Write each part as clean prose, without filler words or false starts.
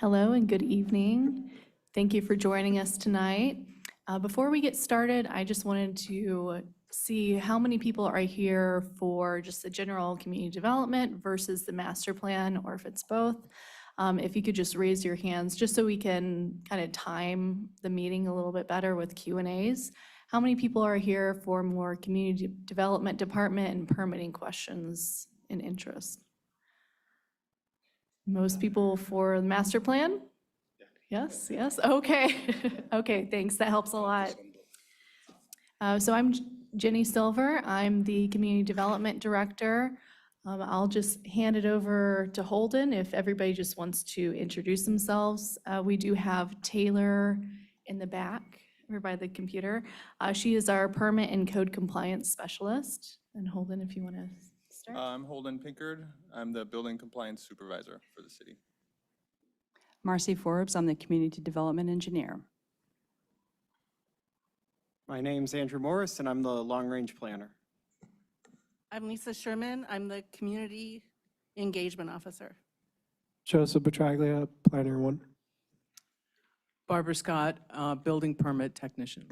Hello and good evening. Thank you for joining us tonight. Before we get started, I just wanted to see how many people are here for just the general community development versus the master plan, or if it's both. If you could just raise your hands, just so we can kind of time the meeting a little bit better with Q&As. How many people are here for more community development department and permitting questions and interest? Most people for the master plan? Yes, yes, okay. Okay, thanks, that helps a lot. So I'm Jenny Silver, I'm the Community Development Director. I'll just hand it over to Holden if everybody just wants to introduce themselves. We do have Taylor in the back, or by the computer. She is our permit and code compliance specialist. And Holden, if you want to start. I'm Holden Pinkard. I'm the building compliance supervisor for the city. Marcy Forbes, I'm the Community Development Engineer. My name's Andrew Morris, and I'm the long-range planner. I'm Lisa Sherman. I'm the Community Engagement Officer. Joseph Petraglia, Planner 1. Barbara Scott, building permit technician.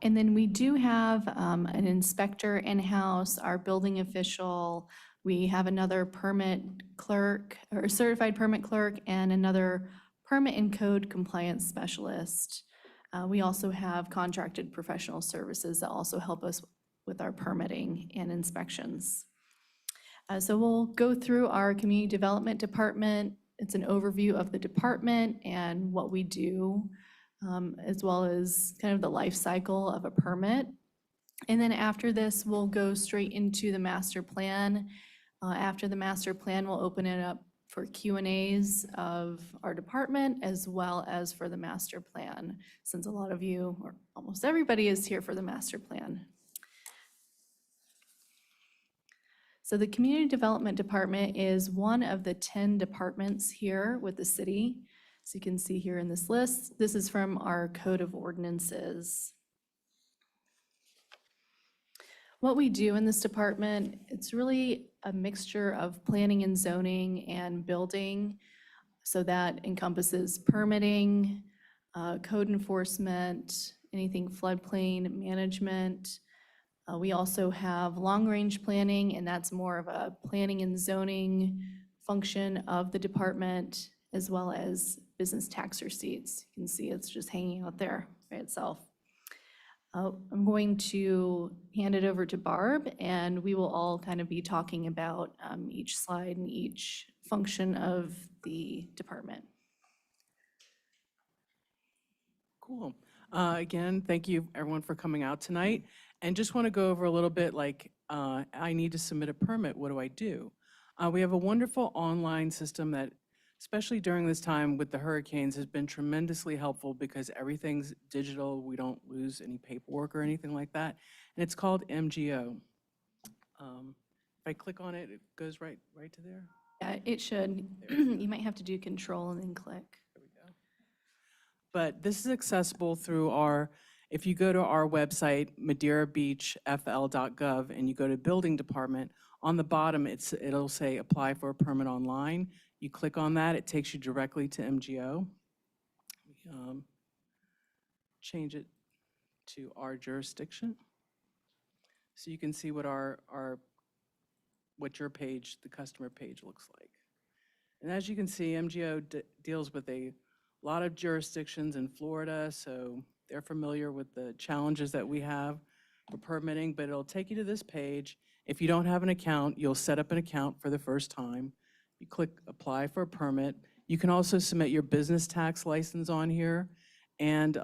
And then we do have an inspector in-house, our building official. We have another permit clerk, or certified permit clerk, and another permit and code compliance specialist. We also have contracted professional services that also help us with our permitting and inspections. So we'll go through our community development department. It's an overview of the department and what we do, as well as kind of the life cycle of a permit. And then after this, we'll go straight into the master plan. After the master plan, we'll open it up for Q&As of our department as well as for the master plan, since a lot of you, or almost everybody, is here for the master plan. So the Community Development Department is one of the 10 departments here with the city. So you can see here in this list, this is from our Code of Ordinances. What we do in this department, it's really a mixture of planning and zoning and building. So that encompasses permitting, code enforcement, anything floodplain management. We also have long-range planning, and that's more of a planning and zoning function of the department, as well as business tax receipts. You can see it's just hanging out there by itself. I'm going to hand it over to Barb, and we will all kind of be talking about each slide and each function of the department. Cool. Again, thank you everyone for coming out tonight. And just want to go over a little bit like, I need to submit a permit, what do I do? We have a wonderful online system that, especially during this time with the hurricanes, has been tremendously helpful because everything's digital. We don't lose any paperwork or anything like that. And it's called MGO. If I click on it, it goes right to there. Yeah, it should. You might have to do control and then click. There we go. But this is accessible through our, if you go to our website, madeirabeachfl.gov, and you go to building department, on the bottom it'll say apply for a permit online. You click on that, it takes you directly to MGO. Change it to our jurisdiction. So you can see what what your page, the customer page, looks like. And as you can see, MGO deals with a lot of jurisdictions in Florida, so they're familiar with the challenges that we have for permitting, but it'll take you to this page. If you don't have an account, you'll set up an account for the first time. You click apply for a permit. You can also submit your business tax license on here. And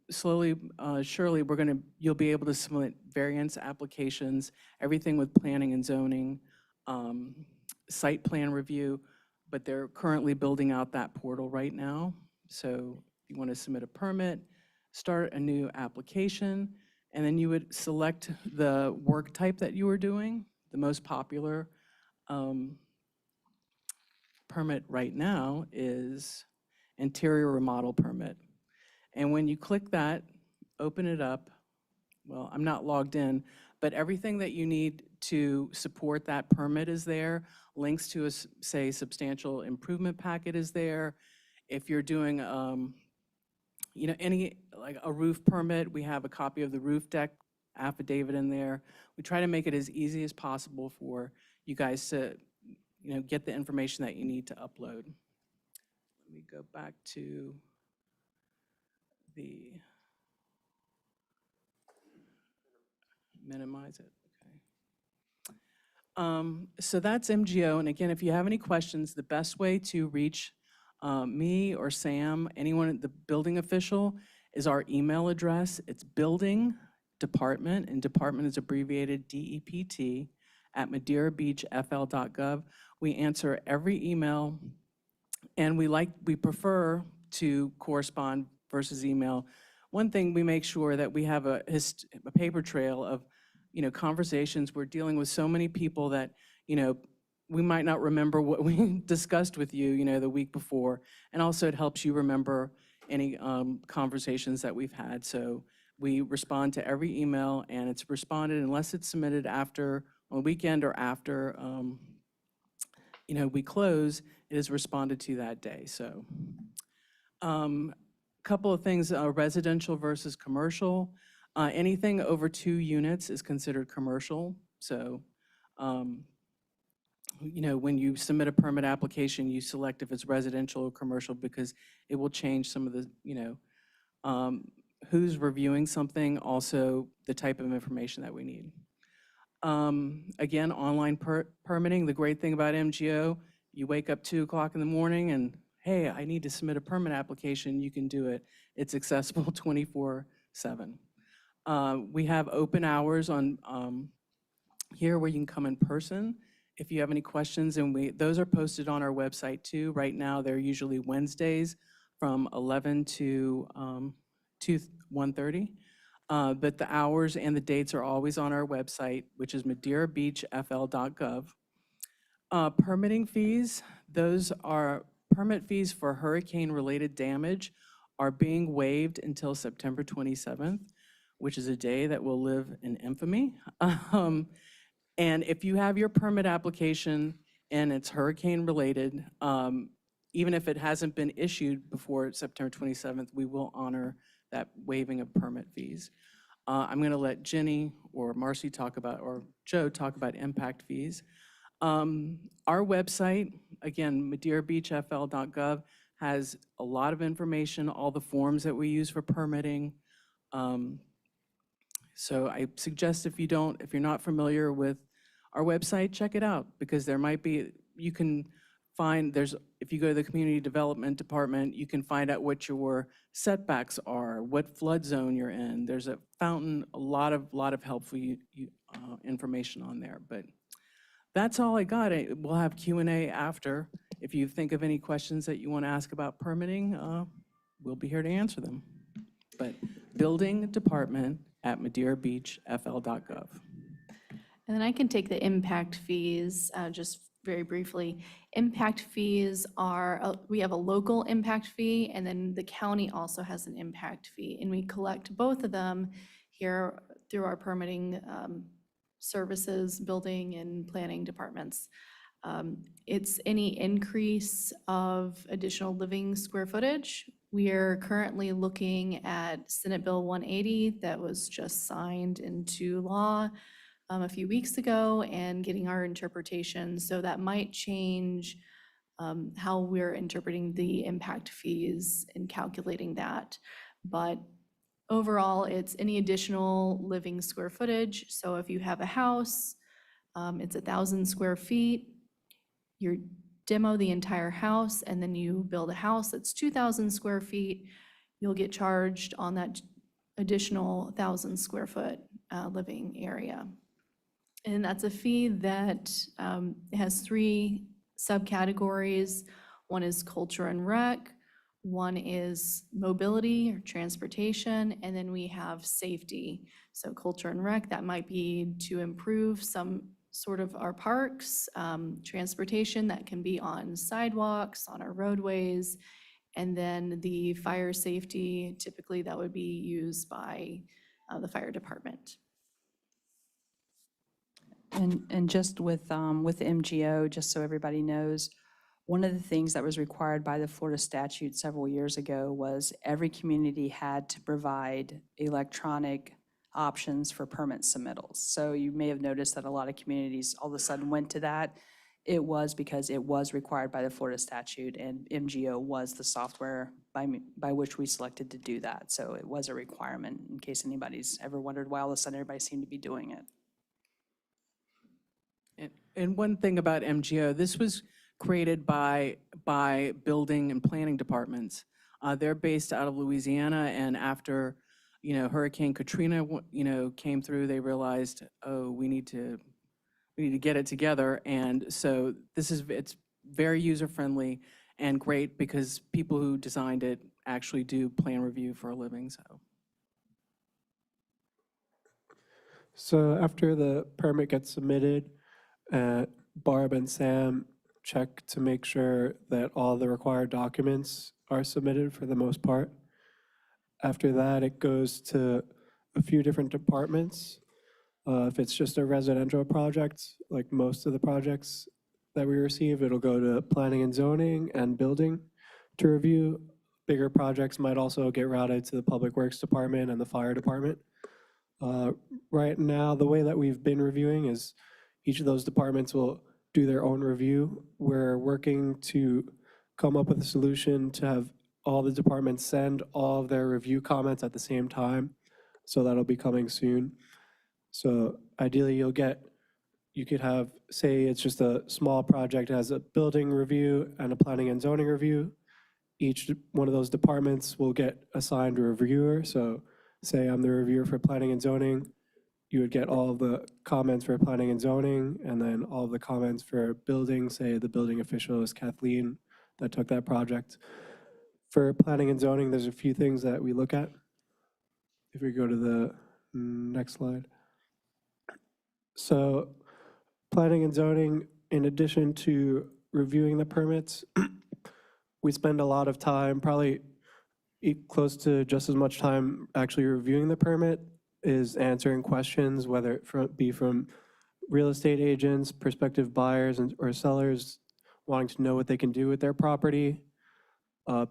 slowly, surely, you'll be able to submit variance applications, everything with planning and zoning, site plan review, but they're currently building out that portal right now. So if you want to submit a permit, start a new application, and then you would select the work type that you are doing. The most popular permit right now is interior remodel permit. And when you click that, open it up, well, I'm not logged in, but everything that you need to support that permit is there. Links to a, say, substantial improvement packet is there. If you're doing, you know, any, like a roof permit, we have a copy of the roof deck affidavit in there. We try to make it as easy as possible for you guys to, you know, get the information that you need to upload. Let me go back to the, minimize it, okay. So that's MGO, and again, if you have any questions, the best way to reach me or Sam, anyone, the building official, is our email address. It's building department, and department is abbreviated DEPT, at madeirabeachfl.gov. We answer every email, and we prefer to correspond versus email. One thing, we make sure that we have a paper trail of, you know, conversations. We're dealing with so many people that, you know, we might not remember what we discussed with you, you know, the week before. And also it helps you remember any conversations that we've had. So we respond to every email, and it's responded unless it's submitted after, on the weekend or after, you know, we close, it is responded to that day. So couple of things, residential versus commercial. Anything over 2 units is considered commercial. So, you know, when you submit a permit application, you select if it's residential or commercial because it will change some of the, you know, who's reviewing something, also the type of information that we need. Again, online permitting, the great thing about MGO, you wake up 2 o'clock in the morning and, hey, I need to submit a permit application, you can do it. It's accessible 24/7. We have open hours on here where you can come in person if you have any questions, and those are posted on our website too. Right now, they're usually Wednesdays from 11 to 1:30. But the hours and the dates are always on our website, which is madeirabeachfl.gov. Permitting fees, those are permit fees for hurricane-related damage are being waived until September 27th, which is a day that will live in infamy. And if you have your permit application and it's hurricane-related, even if it hasn't been issued before September 27th, we will honor that waiving of permit fees. I'm going to let Jenny or Marcy talk about, or Joe talk about impact fees. Our website, again, madeirabeachfl.gov, has a lot of information, all the forms that we use for permitting. So I suggest if you're not familiar with our website, check it out, because there might be, you can find, if you go to the Community Development Department, you can find out what your setbacks are, what flood zone you're in. There's a fountain, a lot of helpful information on there. But that's all I got. We'll have Q&A after. If you think of any questions that you want to ask about permitting, we'll be here to answer them. But building department at madeirabeachfl.gov. And then I can take the impact fees, just very briefly. Impact fees are, we have a local impact fee, and then the county also has an impact fee. And we collect both of them here through our permitting services, building and planning departments. It's any increase of additional living square footage. We are currently looking at Senate Bill 180 that was just signed into law a few weeks ago, and getting our interpretation. So that might change how we're interpreting the impact fees and calculating that. But overall, it's any additional living square footage. So if you have a house, it's 1,000 square feet, you demo the entire house, and then you build a house that's 2,000 square feet, you'll get charged on that additional 1,000 square foot living area. And that's a fee that has 3 subcategories. One is culture and rec, one is mobility or transportation, and then we have safety. So culture and rec, that might be to improve some sort of our parks, transportation that can be on sidewalks, on our roadways, and then the fire safety, typically that would be used by the fire department. And just with MGO, just so everybody knows, one of the things that was required by the Florida statute several years ago was every community had to provide electronic options for permit submittals. So you may have noticed that a lot of communities all of a sudden went to that. It was because it was required by the Florida statute, and MGO was the software by which we selected to do that. So it was a requirement, in case anybody's ever wondered why all of a sudden everybody seemed to be doing it. And one thing about MGO, this was created by building and planning departments. They're based out of Louisiana, and after, Hurricane Katrina, came through, they realized, oh, we need to get it together. And so it's very user-friendly and great because people who designed it actually do plan review for a living, so. So after the permit gets submitted, Barb and Sam check to make sure that all the required documents are submitted for the most part. After that, it goes to a few different departments. If it's just a residential project, like most of the projects that we receive, it'll go to planning and zoning and building to review. Bigger projects might also get routed to the public works department and the fire department. Right now, the way that we've been reviewing is each of those departments will do their own review. We're working to come up with a solution to have all the departments send all of their review comments at the same time. So that'll be coming soon. So ideally you could have, say it's just a small project, it has a building review and a planning and zoning review. Each one of those departments will get assigned a reviewer. So say I'm the reviewer for planning and zoning, you would get all of the comments for planning and zoning, and then all of the comments for building, say the building official is Kathleen that took that project. For planning and zoning, there's a few things that we look at. If we go to the next slide. So planning and zoning, in addition to reviewing the permits, we spend a lot of time, probably close to just as much time actually reviewing the permit is answering questions, whether it be from real estate agents, prospective buyers, or sellers wanting to know what they can do with their property,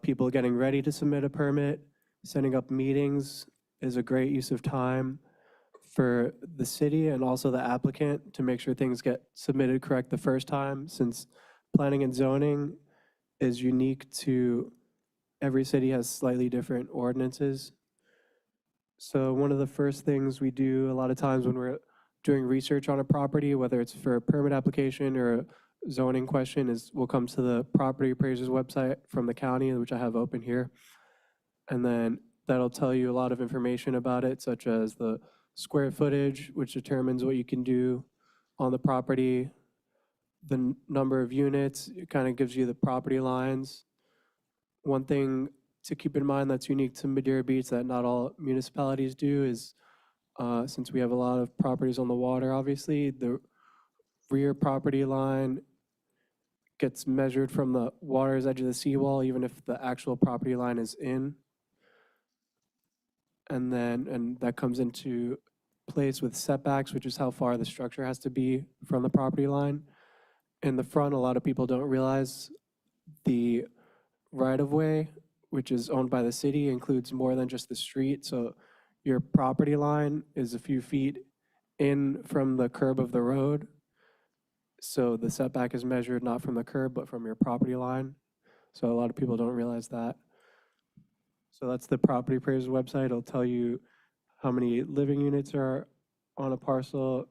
people getting ready to submit a permit, setting up meetings is a great use of time for the city and also the applicant to make sure things get submitted correct the first time, since planning and zoning is unique to every city has slightly different ordinances. So one of the first things we do a lot of times when we're doing research on a property, whether it's for a permit application or a zoning question, is we'll come to the property appraiser's website from the county, which I have open here. And then that'll tell you a lot of information about it, such as the square footage, which determines what you can do on the property, the number of units, it kind of gives you the property lines. One thing to keep in mind that's unique to Madeira Beach that not all municipalities do is, since we have a lot of properties on the water, obviously, the rear property line gets measured from the water's edge of the seawall, even if the actual property line is in. And that comes into place with setbacks, which is how far the structure has to be from the property line. In the front, a lot of people don't realize the right-of-way, which is owned by the city, includes more than just the street. So your property line is a few feet in from the curb of the road. So the setback is measured not from the curb, but from your property line. So a lot of people don't realize that. So that's the property appraiser's website. It'll tell you how many living units are on a parcel.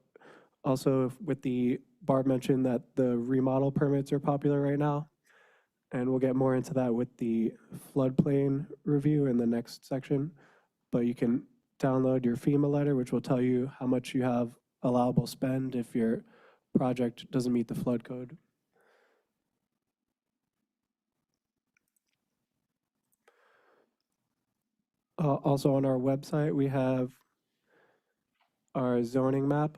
Also, with the Barb mentioned that the remodel permits are popular right now. And we'll get more into that with the floodplain review in the next section. But you can download your FEMA letter, which will tell you how much you have allowable spend if your project doesn't meet the flood code. Also on our website, we have our zoning map.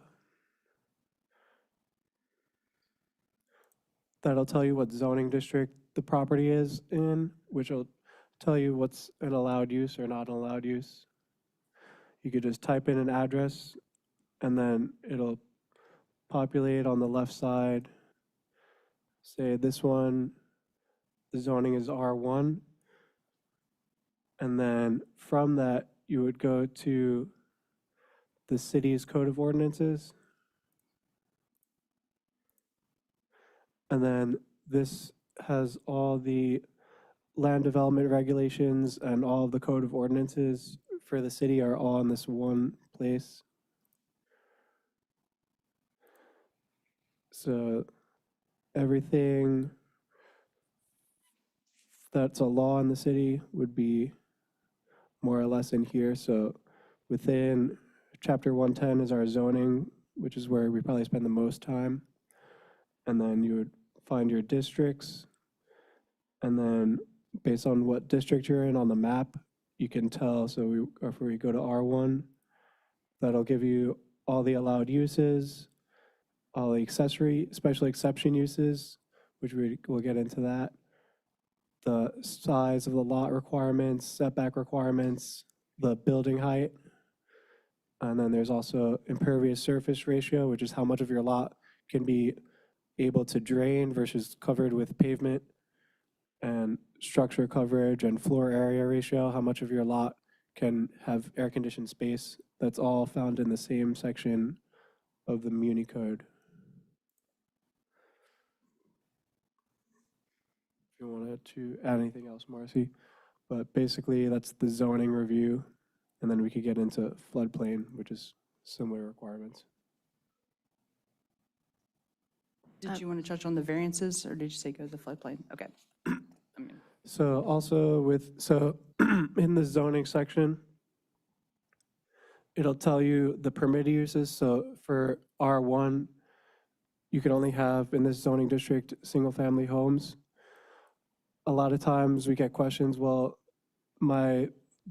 That'll tell you what zoning district the property is in, which will tell you what's an allowed use or not allowed use. You could just type in an address and then it'll populate on the left side. Say this one, the zoning is R1. And then from that, you would go to the city's code of ordinances. And then this has all the land development regulations and all of the code of ordinances for the city are all in this one place. So everything that's a law in the city would be more or less in here. So within chapter 110 is our zoning, which is where we probably spend the most time. And then you would find your districts. And then based on what district you're in on the map, you can tell. So if we go to R1, that'll give you all the allowed uses, all the accessory, special exception uses, which we'll get into that. The size of the lot requirements, setback requirements, the building height. And then there's also impervious surface ratio, which is how much of your lot can be able to drain versus covered with pavement, and structure coverage and floor area ratio, how much of your lot can have air-conditioned space. That's all found in the same section of the Muni Code. If you wanted to add anything else, Marcy, but basically that's the zoning review, and then we could get into floodplain, which is similar requirements. Did you want to touch on the variances, or did you say go to the floodplain? Okay. So also in the zoning section, it'll tell you the permitted uses. So for R1, you can only have in this zoning district, single-family homes. A lot of times we get questions, well,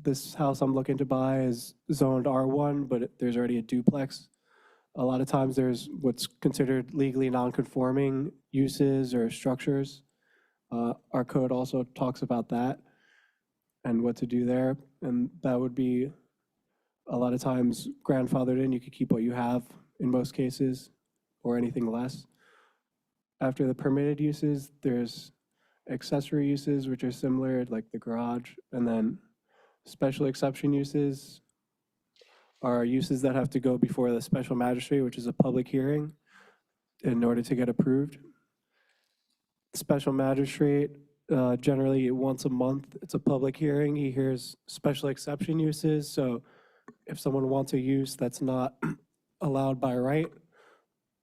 this house I'm looking to buy is zoned R1, but there's already a duplex. A lot of times there's what's considered legally non-conforming uses or structures. Our code also talks about that and what to do there. And that would be a lot of times grandfathered in. You could keep what you have in most cases or anything less. After the permitted uses, there's accessory uses, which are similar, like the garage. And then special exception uses are uses that have to go before the special magistrate, which is a public hearing, in order to get approved. Special magistrate, generally once a month, it's a public hearing. He hears special exception uses. So if someone wants a use that's not allowed by right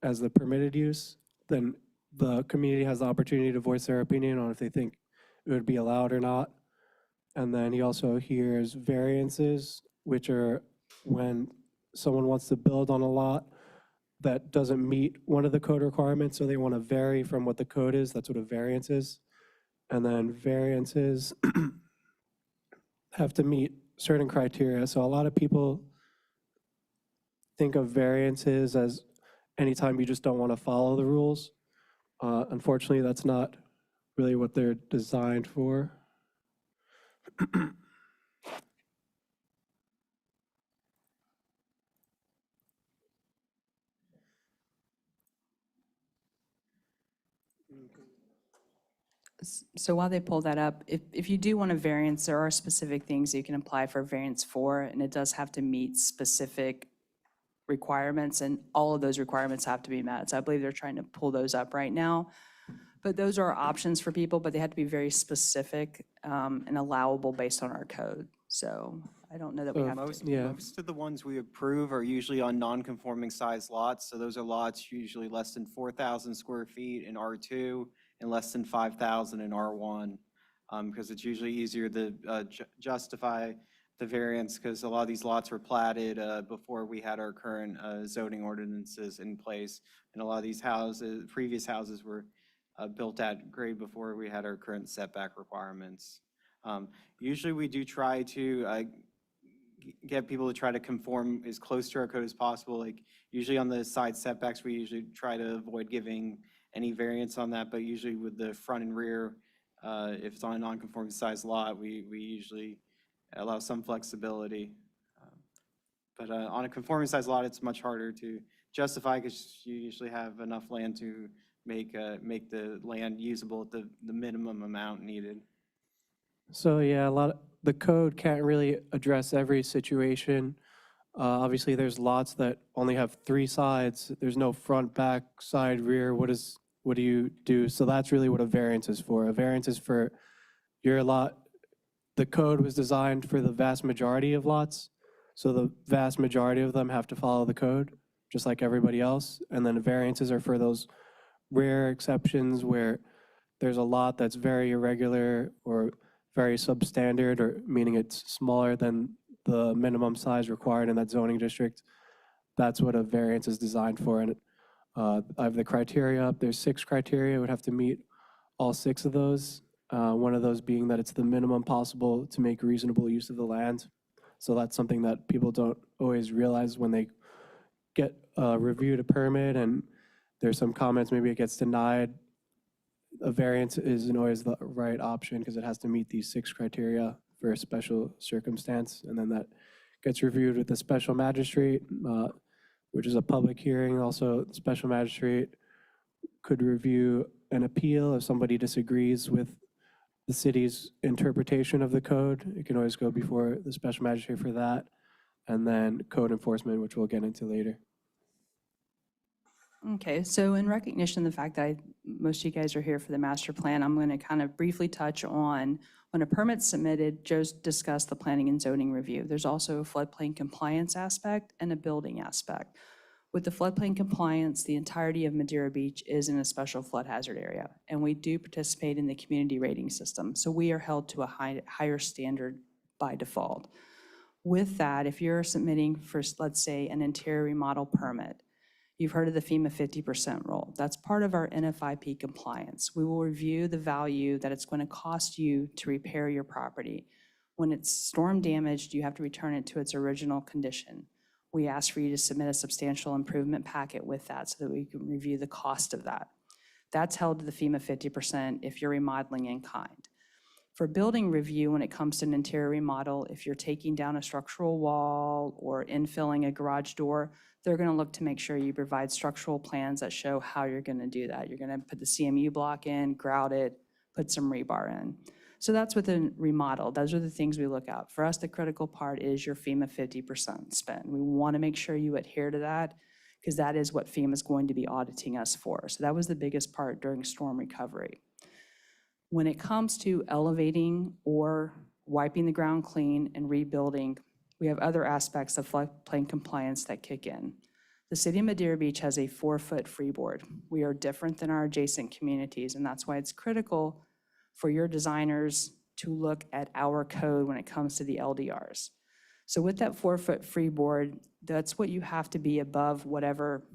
as the permitted use, then the community has the opportunity to voice their opinion on if they think it would be allowed or not. And then he also hears variances, which are when someone wants to build on a lot that doesn't meet one of the code requirements, so they want to vary from what the code is. That's what a variance is. And then variances have to meet certain criteria. So a lot of people think of variances as anytime you just don't want to follow the rules. Unfortunately, that's not really what they're designed for. So while they pull that up, if you do want a variance, there are specific things you can apply for a variance for, and it does have to meet specific requirements, and all of those requirements have to be met. So I believe they're trying to pull those up right now. But those are options for people, but they have to be very specific and allowable based on our code. So I don't know that we So have to. Most of the ones we approve are usually on non-conforming size lots. So those are lots usually less than 4,000 square feet in R2 and less than 5,000 in R1, because it's usually easier to justify the variance, because a lot of these lots were platted before we had our current zoning ordinances in place. And a lot of these houses, previous houses were built at grade before we had our current setback requirements. Usually we do try to get people to try to conform as close to our code as possible. Like usually on the side setbacks, we usually try to avoid giving any variance on that, but usually with the front and rear, if it's on a non-conforming size lot, we usually allow some flexibility. But on a conforming size lot, it's much harder to justify because you usually have enough land to make the land usable at the minimum amount needed. So yeah, the code can't really address every situation. Obviously, there's lots that only have 3 sides. There's no front, back, side, rear. What do you do? So that's really what a variance is for. A variance is for your lot. The code was designed for the vast majority of lots. So the vast majority of them have to follow the code, just like everybody else. And then the variances are for those rare exceptions where there's a lot that's very irregular or very substandard, or meaning it's smaller than the minimum size required in that zoning district. That's what a variance is designed for. And I have the criteria up. There's 6 criteria. It would have to meet all 6 of those. One of those being that it's the minimum possible to make reasonable use of the land. So that's something that people don't always realize when they get reviewed a permit and there's some comments, maybe it gets denied. A variance isn't always the right option because it has to meet these 6 criteria for a special circumstance. And then that gets reviewed with the special magistrate, which is a public hearing. Also, the special magistrate could review an appeal if somebody disagrees with the city's interpretation of the code. It can always go before the special magistrate for that. And then code enforcement, which we'll get into later. Okay, so in recognition of the fact that most of you guys are here for the master plan, I'm going to kind of briefly touch on when a permit's submitted. Joe's discussed the planning and zoning review. There's also a floodplain compliance aspect and a building aspect. With the floodplain compliance, the entirety of Madeira Beach is in a special flood hazard area, and we do participate in the community rating system. So we are held to a higher standard by default. With that, if you're submitting for, let's say, an interior remodel permit, you've heard of the FEMA 50% rule. That's part of our NFIP compliance. We will review the value that it's going to cost you to repair your property. When it's storm damaged, you have to return it to its original condition. We ask for you to submit a substantial improvement packet with that so that we can review the cost of that. That's held to the FEMA 50% if you're remodeling in kind. For building review, when it comes to an interior remodel, if you're taking down a structural wall or infilling a garage door, they're going to look to make sure you provide structural plans that show how you're going to do that. You're going to put the CMU block in, grout it, put some rebar in. So that's within remodel. Those are the things we look at. For us, the critical part is your FEMA 50% spend. We want to make sure you adhere to that because that is what FEMA is going to be auditing us for. So that was the biggest part during storm recovery. When it comes to elevating or wiping the ground clean and rebuilding, we have other aspects of floodplain compliance that kick in. The city of Madeira Beach has a 4-foot freeboard. We are different than our adjacent communities, and that's why it's critical for your designers to look at our code when it comes to the LDRs. So with that 4-foot freeboard, that's what you have to be above whatever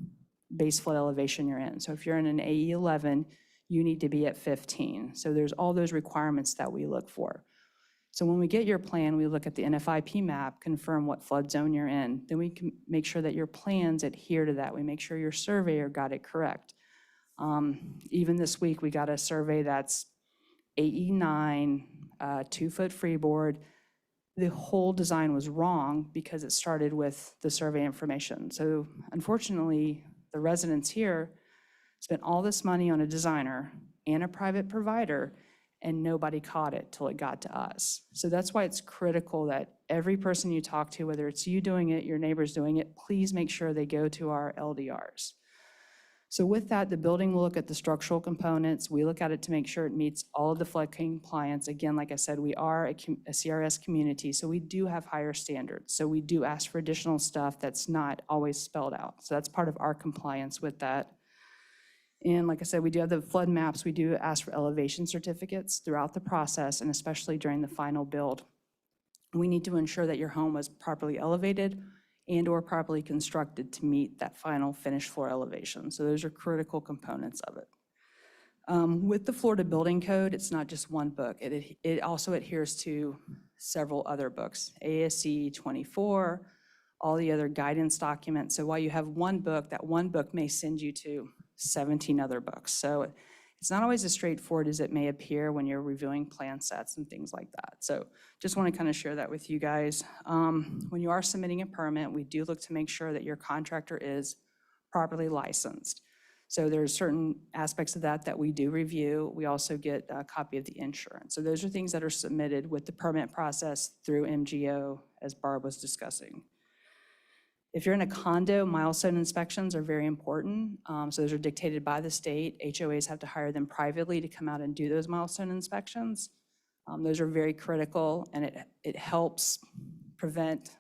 base flood elevation you're in. So if you're in an AE 11, you need to be at 15. So there's all those requirements that we look for. So when we get your plan, we look at the NFIP map, confirm what flood zone you're in. Then we can make sure that your plans adhere to that. We make sure your surveyor got it correct. Even this week, we got a survey that's AE9, 2-foot freeboard. The whole design was wrong because it started with the survey information. So unfortunately, the residents here spent all this money on a designer and a private provider, and nobody caught it till it got to us. So that's why it's critical that every person you talk to, whether it's you doing it, your neighbors doing it, please make sure they go to our LDRs. So with that, the building will look at the structural components. We look at it to make sure it meets all of the flood compliance. Again, like I said, we are a CRS community, so we do have higher standards. So we do ask for additional stuff that's not always spelled out. So that's part of our compliance with that. And like I said, we do have the flood maps. We do ask for elevation certificates throughout the process, and especially during the final build. We need to ensure that your home was properly elevated and or properly constructed to meet that final finished floor elevation. So those are critical components of it. With the Florida Building Code, it's not just one book. It also adheres to several other books, ASC 24, all the other guidance documents. So while you have one book, that one book may send you to 17 other books. So it's not always as straightforward as it may appear when you're reviewing plan sets and things like that. So just want to kind of share that with you guys. When you are submitting a permit, we do look to make sure that your contractor is properly licensed. So there's certain aspects of that that we do review. We also get a copy of the insurance. So those are things that are submitted with the permit process through MGO, as Barb was discussing. If you're in a condo, milestone inspections are very important. So those are dictated by the state. HOAs have to hire them privately to come out and do those milestone inspections. Those are very critical, and it helps prevent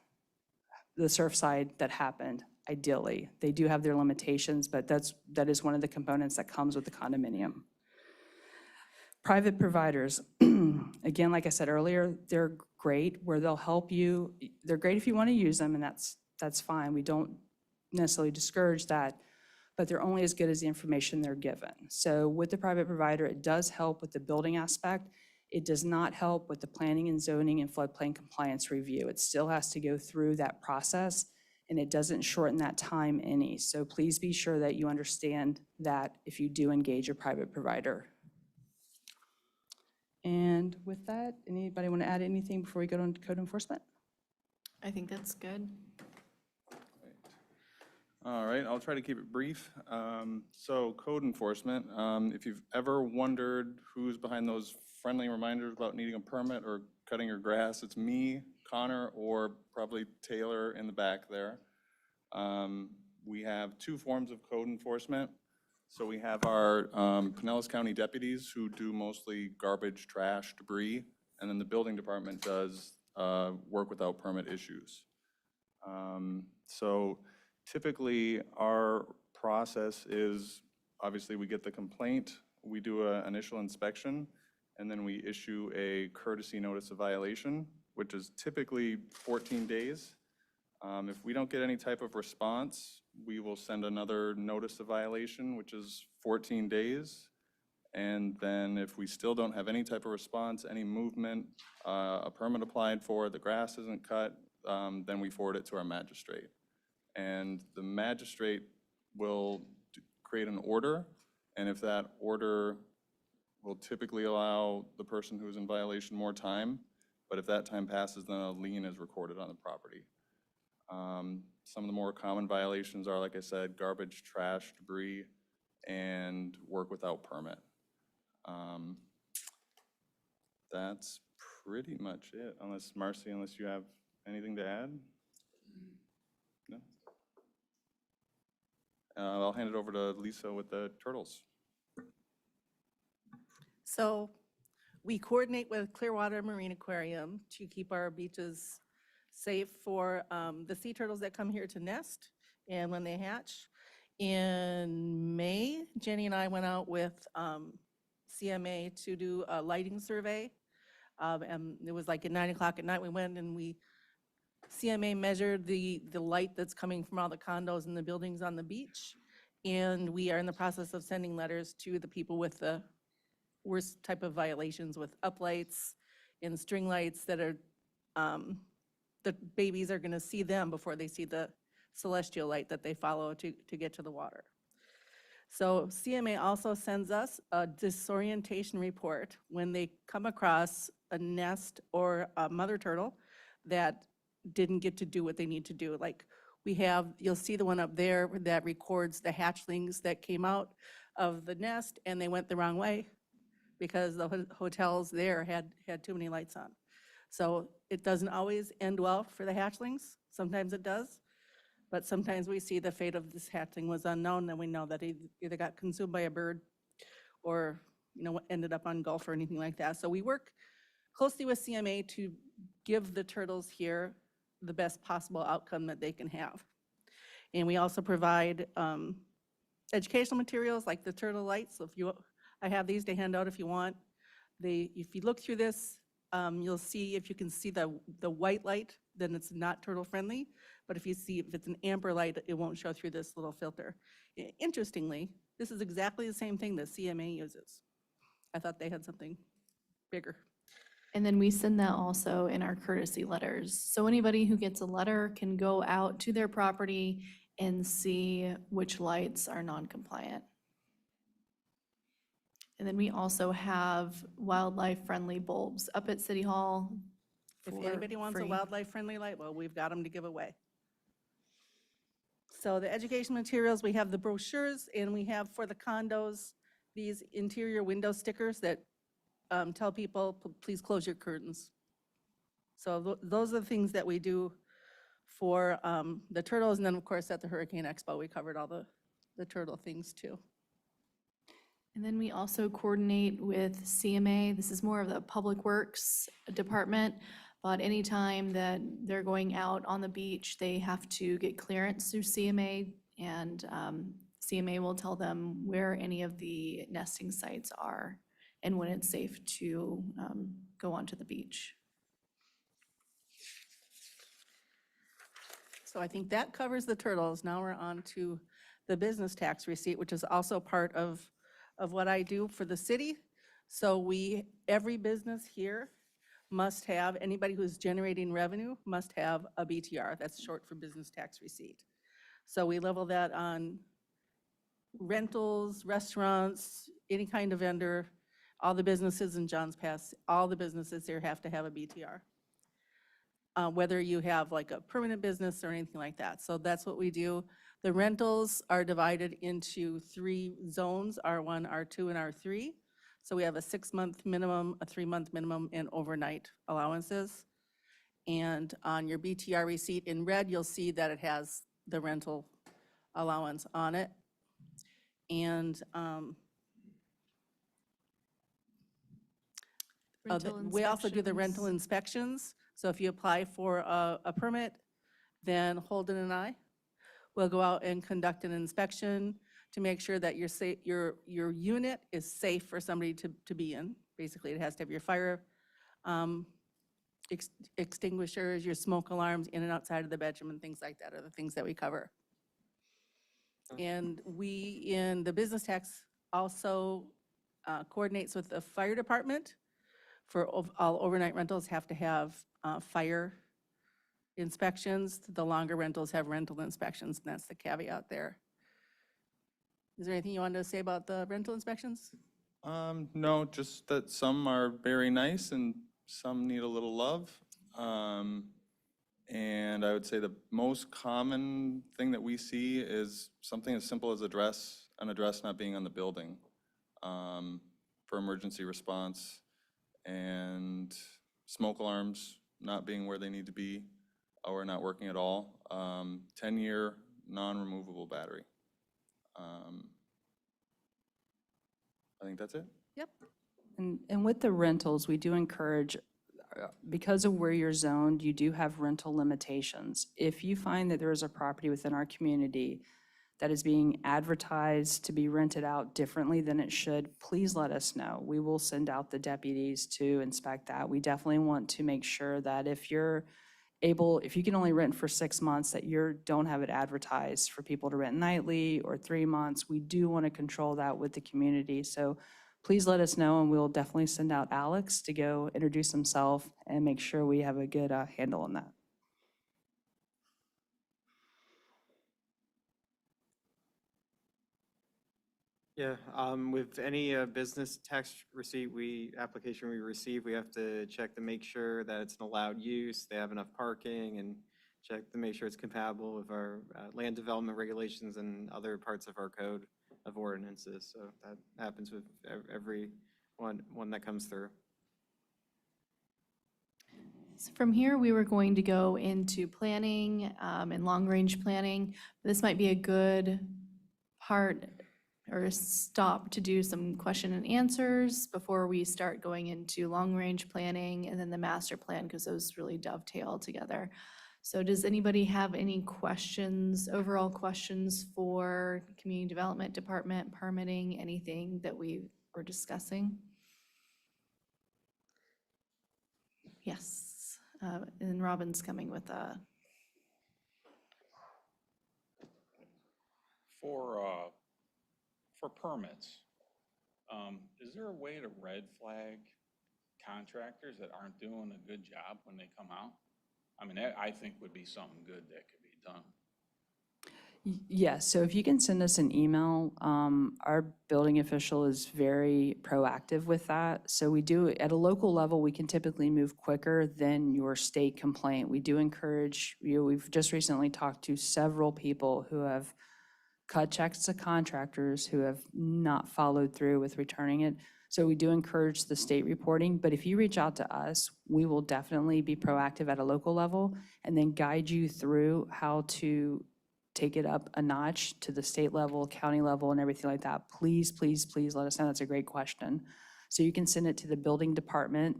the Surfside that happened, ideally. They do have their limitations, but that is one of the components that comes with the condominium. Private providers, again, like I said earlier, they're great where they'll help you. They're great if you want to use them, and that's fine. We don't necessarily discourage that, but they're only as good as the information they're given. So with the private provider, it does help with the building aspect. It does not help with the planning and zoning and floodplain compliance review. It still has to go through that process, and it doesn't shorten that time any. So please be sure that you understand that if you do engage a private provider. And with that, anybody want to add anything before we go on to code enforcement? I think that's good. All right, I'll try to keep it brief. So code enforcement, if you've ever wondered who's behind those friendly reminders about needing a permit or cutting your grass, it's me, Connor, or probably Taylor in the back there. We have two forms of code enforcement. So we have our Pinellas County deputies who do mostly garbage, trash, debris, and then the building department does work without permit issues. So typically our process is, obviously we get the complaint, we do an initial inspection, and then we issue a courtesy notice of violation, which is typically 14 days. If we don't get any type of response, we will send another notice of violation, which is 14 days. And then if we still don't have any type of response, any movement, a permit applied for, the grass isn't cut, then we forward it to our magistrate. And the magistrate will create an order, and if that order will typically allow the person who's in violation more time, but if that time passes, then a lien is recorded on the property. Some of the more common violations are, like I said, garbage, trash, debris, and work without permit. That's pretty much it, unless, Marcy, unless you have anything to add? No? I'll hand it over to Lisa with the turtles. So we coordinate with Clearwater Marine Aquarium to keep our beaches safe for the sea turtles that come here to nest and when they hatch. In May, Jenny and I went out with CMA to do a lighting survey. And it was like at 9 o'clock at night, we went and CMA measured the light that's coming from all the condos and the buildings on the beach. And we are in the process of sending letters to the people with the worst type of violations with uplights and string lights that are, the babies are gonna see them before they see the celestial light that they follow to get to the water. So CMA also sends us a disorientation report when they come across a nest or a mother turtle that didn't get to do what they need to do. Like you'll see the one up there that records the hatchlings that came out of the nest and they went the wrong way because the hotels there had too many lights on. So it doesn't always end well for the hatchlings. Sometimes it does. But sometimes we see the fate of this hatchling was unknown, and we know that he either got consumed by a bird or, ended up on Gulf or anything like that. So we work closely with CMA to give the turtles here the best possible outcome that they can have. And we also provide educational materials like the turtle lights. So I have these to hand out if you want. If you look through this, you'll see if you can see the white light, then it's not turtle friendly. But if it's an amber light, it won't show through this little filter. Interestingly, this is exactly the same thing that CMA uses. I thought they had something bigger. And then we send that also in our courtesy letters. So anybody who gets a letter can go out to their property and see which lights are non-compliant. And then we also have wildlife-friendly bulbs up at City Hall. If for anybody wants a free. wildlife-friendly light, well, we've got them to give away. So the education materials, we have the brochures, and we have for the condos, these interior window stickers that tell people, please close your curtains. So those are the things that we do for the turtles, and then, of course, at the Hurricane Expo, we covered all the turtle things, too. And then we also coordinate with CMA. This is more of the Public Works Department, but anytime that they're going out on the beach, they have to get clearance through CMA, and CMA will tell them where any of the nesting sites are and when it's safe to go onto the beach. So I think that covers the turtles. Now we're on to the business tax receipt, which is also part of what I do for the city. So every business here must have, anybody who's generating revenue must have a BTR. That's short for business tax receipt. So we level that on rentals, restaurants, any kind of vendor, all the businesses in Johns Pass, all the businesses there have to have a BTR. Whether you have like a permanent business or anything like that. So that's what we do. The rentals are divided into 3 zones, R1, R2, and R3. So we have a 6-month minimum, a 3-month minimum, and overnight allowances. And on your BTR receipt in red, you'll see that it has the rental allowance on it. And we also do the rental inspections. So if you apply for a permit, then Holden and I will go out and conduct an inspection to make sure that your unit is safe for somebody to be in. Basically, it has to have your fire extinguishers, your smoke alarms in and outside of the bedroom, and things like that are the things that we cover. And we, in the business tax, also coordinates with the fire department. For all overnight rentals have to have fire inspections. The longer rentals have rental inspections, and that's the caveat there. Is there anything you wanted to say about the rental inspections? No, just that some are very nice and some need a little love. And I would say the most common thing that we see is something as simple as an address not being on the building for emergency response, and smoke alarms not being where they need to be or not working at all. 10-year non-removable battery. I think that's it. Yep. And with the rentals, we do encourage, because of where you're zoned, you do have rental limitations. If you find that there is a property within our community that is being advertised to be rented out differently than it should, please let us know. We will send out the deputies to inspect that. We definitely want to make sure that if you can only rent for 6 months, that you don't have it advertised for people to rent nightly or 3 months. We do want to control that with the community. So please let us know, and we'll definitely send out Alex to go introduce himself and make sure we have a good handle on that. Yeah, with any business tax receipt application we receive, we have to check to make sure that it's an allowed use, they have enough parking, and check to make sure it's compatible with our land development regulations and other parts of our code of ordinances. So that happens with every one that comes through. So from here, we were going to go into planning and long-range planning. This might be a good part or a stop to do some question and answers before we start going into long-range planning and then the master plan, because those really dovetail together. So does anybody have any questions, overall questions for Community Development Department, permitting, anything that we were discussing? Yes, and then Robin's coming with a. For permits, is there a way to red flag contractors that aren't doing a good job when they come out? I mean, that I think would be something good that could be done. Yes, so if you can send us an email, our building official is very proactive with that. So we do, at a local level, we can typically move quicker than your state complaint. We do encourage, we've just recently talked to several people who have cut checks to contractors who have not followed through with returning it. So we do encourage the state reporting, but if you reach out to us, we will definitely be proactive at a local level and then guide you through how to take it up a notch to the state level, county level, and everything like that. Please, please, please let us know. That's a great question. So you can send it to the building department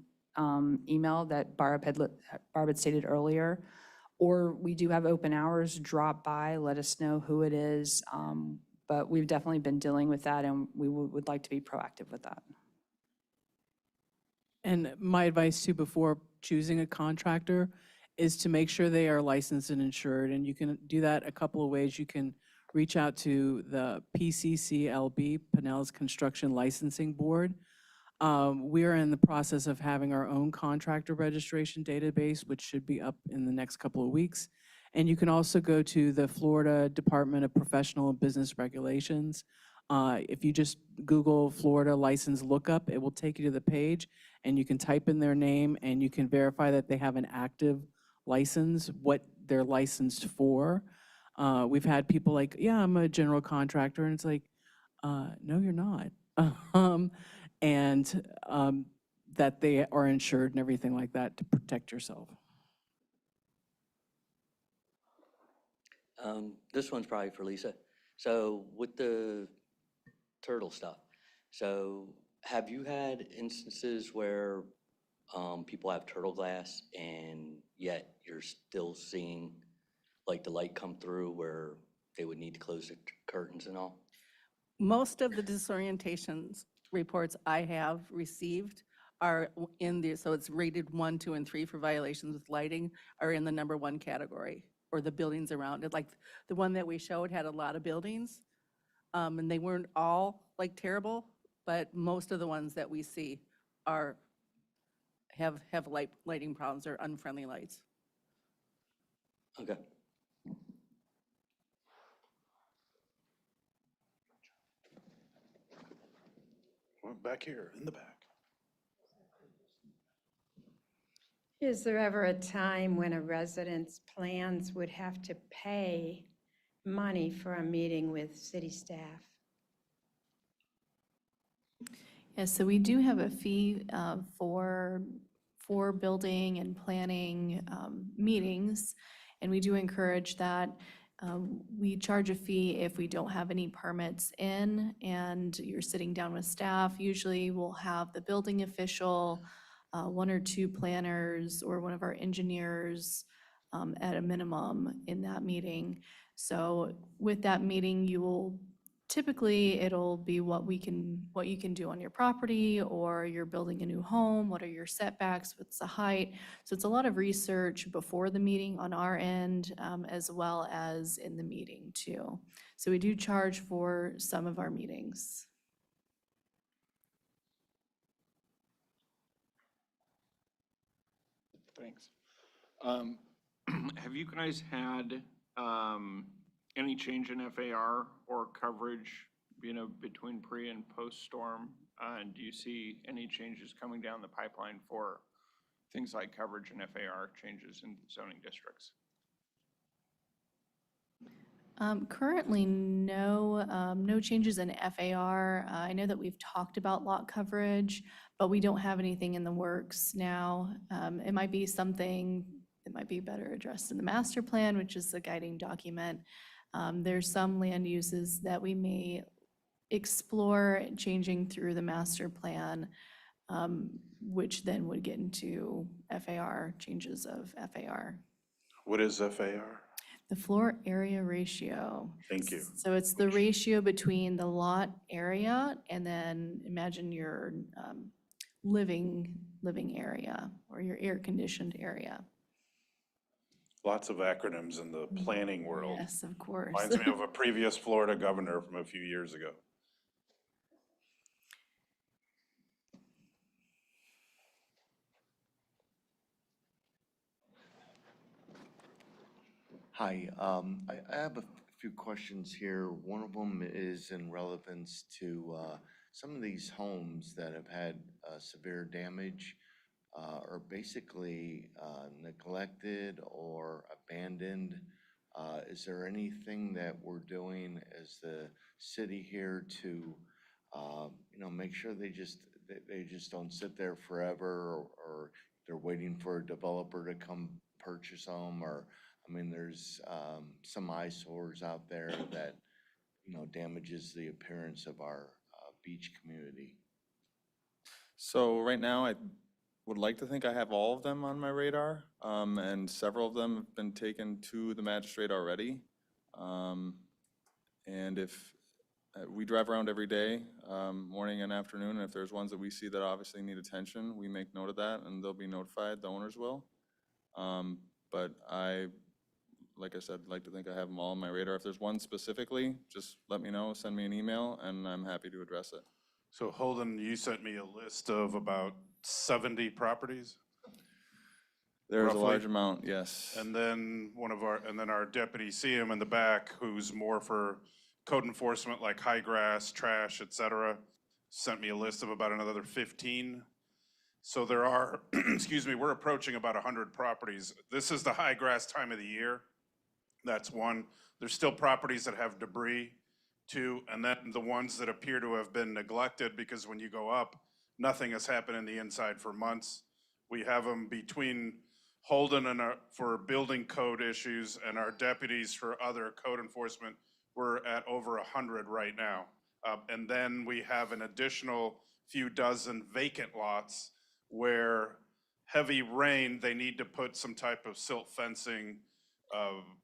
email that Barb had stated earlier, or we do have open hours. Drop by, let us know who it is. But we've definitely been dealing with that, and we would like to be proactive with that. And my advice too, before choosing a contractor, is to make sure they are licensed and insured. And you can do that a couple of ways. You can reach out to the PCCLB, Pinellas Construction Licensing Board. We are in the process of having our own contractor registration database, which should be up in the next couple of weeks. And you can also go to the Florida Department of Professional and Business Regulations. If you just Google Florida license lookup, it will take you to the page, and you can type in their name, and you can verify that they have an active license, what they're licensed for. We've had people like, yeah, I'm a general contractor, and it's like, no, you're not. And that they are insured and everything like that to protect yourself. This one's probably for Lisa. So with the turtle stuff, so have you had instances where people have turtle glass and yet you're still seeing like the light come through where they would need to close the curtains and all? Most of the disorientations reports I have received are in the, so it's rated 1, 2, and 3 for violations with lighting, are in the #1 category, or the buildings around it. Like the one that we showed had a lot of buildings, and they weren't all like terrible, but most of the ones that we see are, have lighting problems or unfriendly lights. Okay. Back here, in the back. Is there ever a time when a resident's plans would have to pay money for a meeting with city staff? Yes, so we do have a fee for building and planning meetings, and we do encourage that. We charge a fee if we don't have any permits in and you're sitting down with staff. Usually we'll have the building official, 1 or 2 planners, or one of our engineers at a minimum in that meeting. So with that meeting, you will typically, it'll be what you can do on your property, or you're building a new home, what are your setbacks, what's the height. So it's a lot of research before the meeting on our end, as well as in the meeting too. So we do charge for some of our meetings. Thanks. Have you guys had any change in FAR or coverage, between pre and post storm? And do you see any changes coming down the pipeline for things like coverage and FAR changes in zoning districts? Currently, no changes in FAR. I know that we've talked about lot coverage, but we don't have anything in the works now. It might be something that might be better addressed in the master plan, which is the guiding document. There's some land uses that we may explore changing through the master plan, which then would get into FAR, changes of FAR. What is FAR? The floor area ratio. Thank you. So it's the ratio between the lot area and then imagine your living area or your air-conditioned area. Lots of acronyms in the planning world. Yes, of course. Reminds me of a previous Florida governor from a few years ago. Hi, I have a few questions here. One of them is in relevance to some of these homes that have had severe damage are basically neglected or abandoned. Is there anything that we're doing as the city here to, make sure they just don't sit there forever, or they're waiting for a developer to come purchase them? Or, I mean, there's some eyesores out there that, damages the appearance of our beach community. So right now, I would like to think I have all of them on my radar, and several of them have been taken to the magistrate already. And if we drive around every day, morning and afternoon, and if there's ones that we see that obviously need attention, we make note of that, and they'll be notified, the owners will. But like I said, like to think I have them all on my radar. If there's one specifically, just let me know, send me an email, and I'm happy to address it. So Holden, you sent me a list of about 70 properties? There's a Roughly. large amount, yes. And then our deputy CM in the back, who's more for code enforcement like high grass, trash, et cetera, sent me a list of about another 15. So there are, excuse me, we're approaching about 100 properties. This is the high grass time of the year. That's one. There's still properties that have debris, two, and then the ones that appear to have been neglected, because when you go up, nothing has happened in the inside for months. We have them between Holden and for building code issues and our deputies for other code enforcement. We're at over 100 right now. And then we have an additional few dozen vacant lots where heavy rain, they need to put some type of silt fencing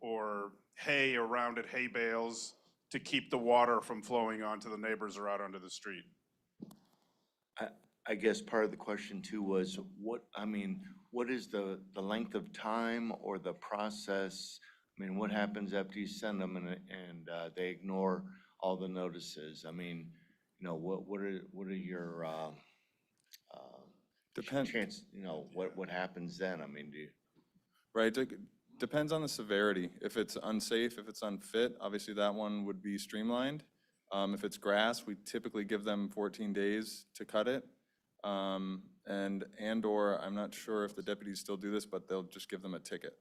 or hay around it, hay bales, to keep the water from flowing onto the neighbors or out onto the street. I guess part of the question too was, what is the length of time or the process? I mean, what happens after you send them and they ignore all the notices? I mean, what are your chance, what happens then? I mean, Right, depends on the severity. If it's unsafe, if it's unfit, obviously that one would be streamlined. If it's grass, we typically give them 14 days to cut it. And/or I'm not sure if the deputies still do this, but they'll just give them a ticket.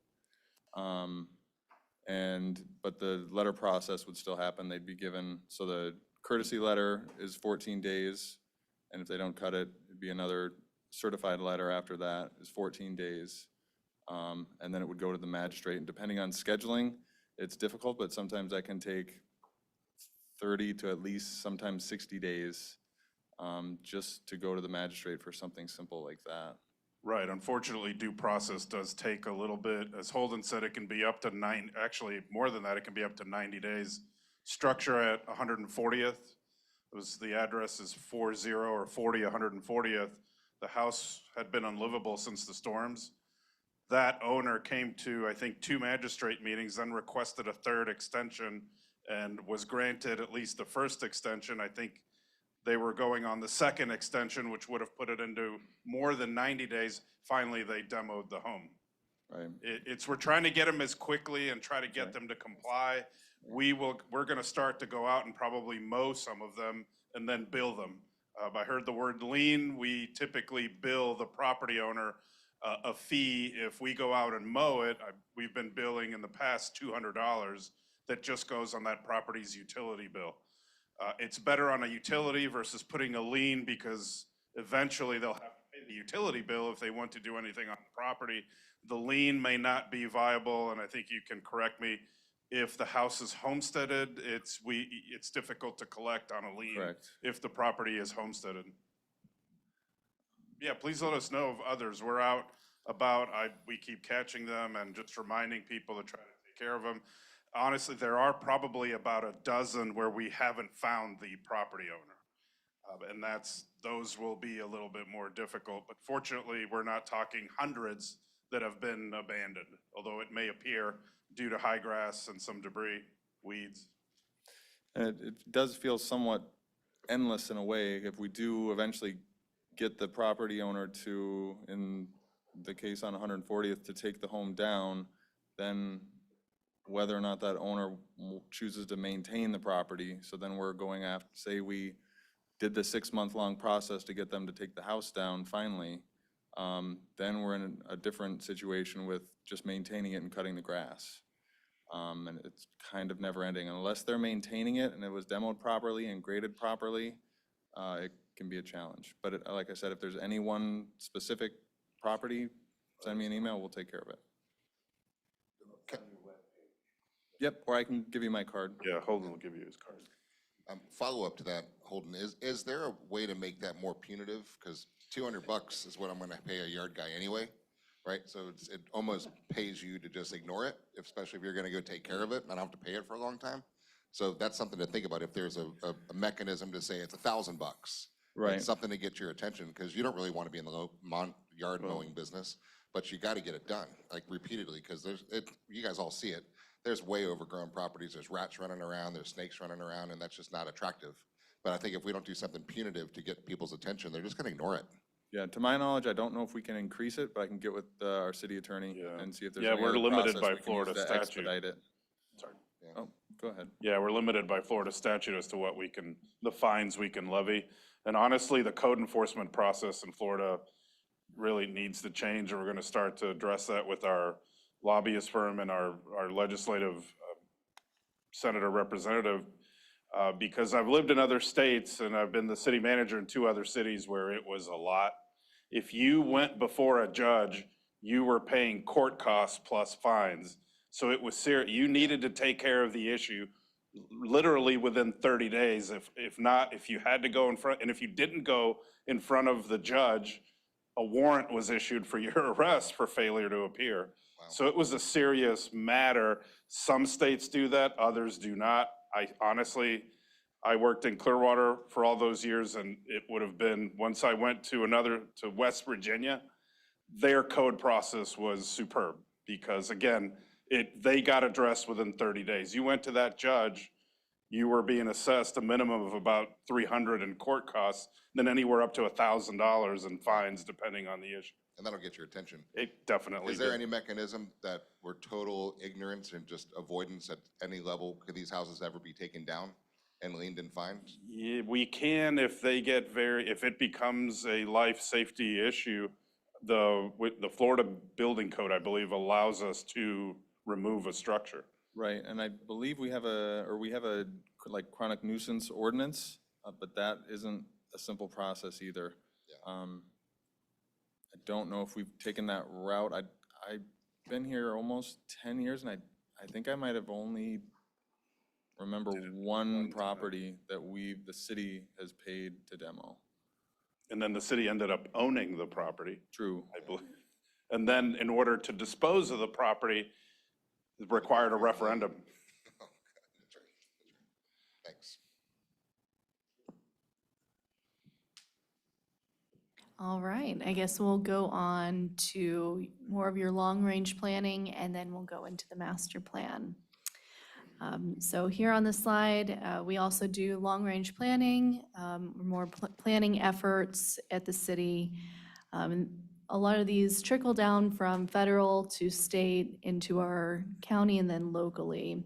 But the letter process would still happen. They'd be given, so the courtesy letter is 14 days, and if they don't cut it, it'd be another certified letter after that is 14 days. And then it would go to the magistrate, and depending on scheduling, it's difficult, but sometimes that can take 30 to at least sometimes 60 days just to go to the magistrate for something simple like that. Right, unfortunately, due process does take a little bit. As Holden said, it can be up to actually more than that, it can be up to 90 days. Structure at 140th, the address is 40 or 40 140th. The house had been unlivable since the storms. That owner came to, I think, 2 magistrate meetings, then requested a 3rd extension and was granted at least the 1st extension. I think they were going on the 2nd extension, which would have put it into more than 90 days. Finally, they demoed the home. Right. We're trying to get them as quickly and try to get them to comply. We're gonna start to go out and probably mow some of them and then bill them. I heard the word lien. We typically bill the property owner a fee. If we go out and mow it, we've been billing in the past $200 that just goes on that property's utility bill. It's better on a utility versus putting a lien, because eventually they'll have to pay the utility bill if they want to do anything on the property. The lien may not be viable, and I think you can correct me, if the house is homesteaded, it's difficult to collect on a lien. Correct. If the property is homesteaded. Yeah, please let us know of others. We're out about, we keep catching them and just reminding people to try to take care of them. Honestly, there are probably about a dozen where we haven't found the property owner. And those will be a little bit more difficult, but fortunately, we're not talking hundreds that have been abandoned, although it may appear due to high grass and some debris, weeds. And it does feel somewhat endless in a way. If we do eventually get the property owner to, in the case on 140th, to take the home down, then whether or not that owner chooses to maintain the property. So then we're going after, say we did the 6-month-long process to get them to take the house down finally, then we're in a different situation with just maintaining it and cutting the grass. And it's kind of never ending. Unless they're maintaining it and it was demoed properly and graded properly, it can be a challenge. But like I said, if there's any one specific property, send me an email, we'll take care of it. Yep, or I can give you my card. Yeah, Holden will give you his card. Follow up to that, Holden, is there a way to make that more punitive? Because $200 is what I'm gonna pay a yard guy anyway, right? So it almost pays you to just ignore it, especially if you're gonna go take care of it, and I don't have to pay it for a long time. So that's something to think about, if there's a mechanism to say it's $1,000. Right. It's something to get your attention, because you don't really want to be in the yard mowing business, but you got to get it done, like repeatedly, because you guys all see it. There's way overgrown properties, there's rats running around, there's snakes running around, and that's just not attractive. But I think if we don't do something punitive to get people's attention, they're just going to ignore it. Yeah, to my knowledge, I don't know if we can increase it, but I can get with our city attorney and see if there's Yeah, any we're other limited process by we can Florida use to statute. expedite it. Sorry. Oh, go ahead. Yeah, we're limited by Florida statute as to what the fines we can levy. And honestly, the code enforcement process in Florida really needs to change, and we're gonna start to address that with our lobbyist firm and our legislative senator representative, because I've lived in other states and I've been the city manager in 2 other cities where it was a lot. If you went before a judge, you were paying court costs plus fines. So it was serious. You needed to take care of the issue literally within 30 days. If not, if you had to go in front, and if you didn't go in front of the judge, a warrant was issued for your arrest for failure to appear. So it was a serious matter. Some states do that, others do not. I worked in Clearwater for all those years, and it would have been, once I went to West Virginia, their code process was superb, because again, they got addressed within 30 days. You went to that judge, you were being assessed a minimum of about $300 in court costs, then anywhere up to $1,000 in fines, depending on the issue. And that'll get your attention. It definitely Is there did. any mechanism that where total ignorance and just avoidance at any level, could these houses ever be taken down and leaned and fined? Yeah, we can if if it becomes a life safety issue. The Florida Building Code, I believe, allows us to remove a structure. Right, and I believe we have a like chronic nuisance ordinance, but that isn't a simple process either. I don't know if we've taken that route. I've been here almost 10 years, and I think I might have only remember one property that the city has paid to demo. And then the city ended up owning the property. True. I believe. And then in order to dispose of the property, it required a referendum. Oh, that's right. Thanks. All right, I guess we'll go on to more of your long-range planning, and then we'll go into the master plan. So here on the slide, we also do long-range planning, more planning efforts at the city. And a lot of these trickle down from federal to state into our county and then locally.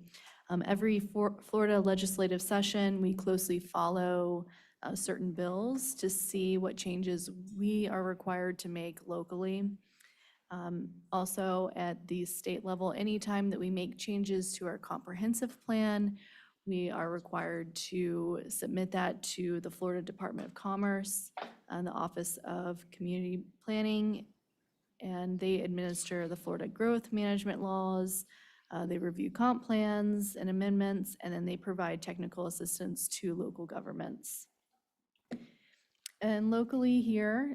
Every Florida legislative session, we closely follow certain bills to see what changes we are required to make locally. Also at the state level, anytime that we make changes to our comprehensive plan, we are required to submit that to the Florida Department of Commerce and the Office of Community Planning, and they administer the Florida Growth Management laws. They review comp plans and amendments, and then they provide technical assistance to local governments. And locally here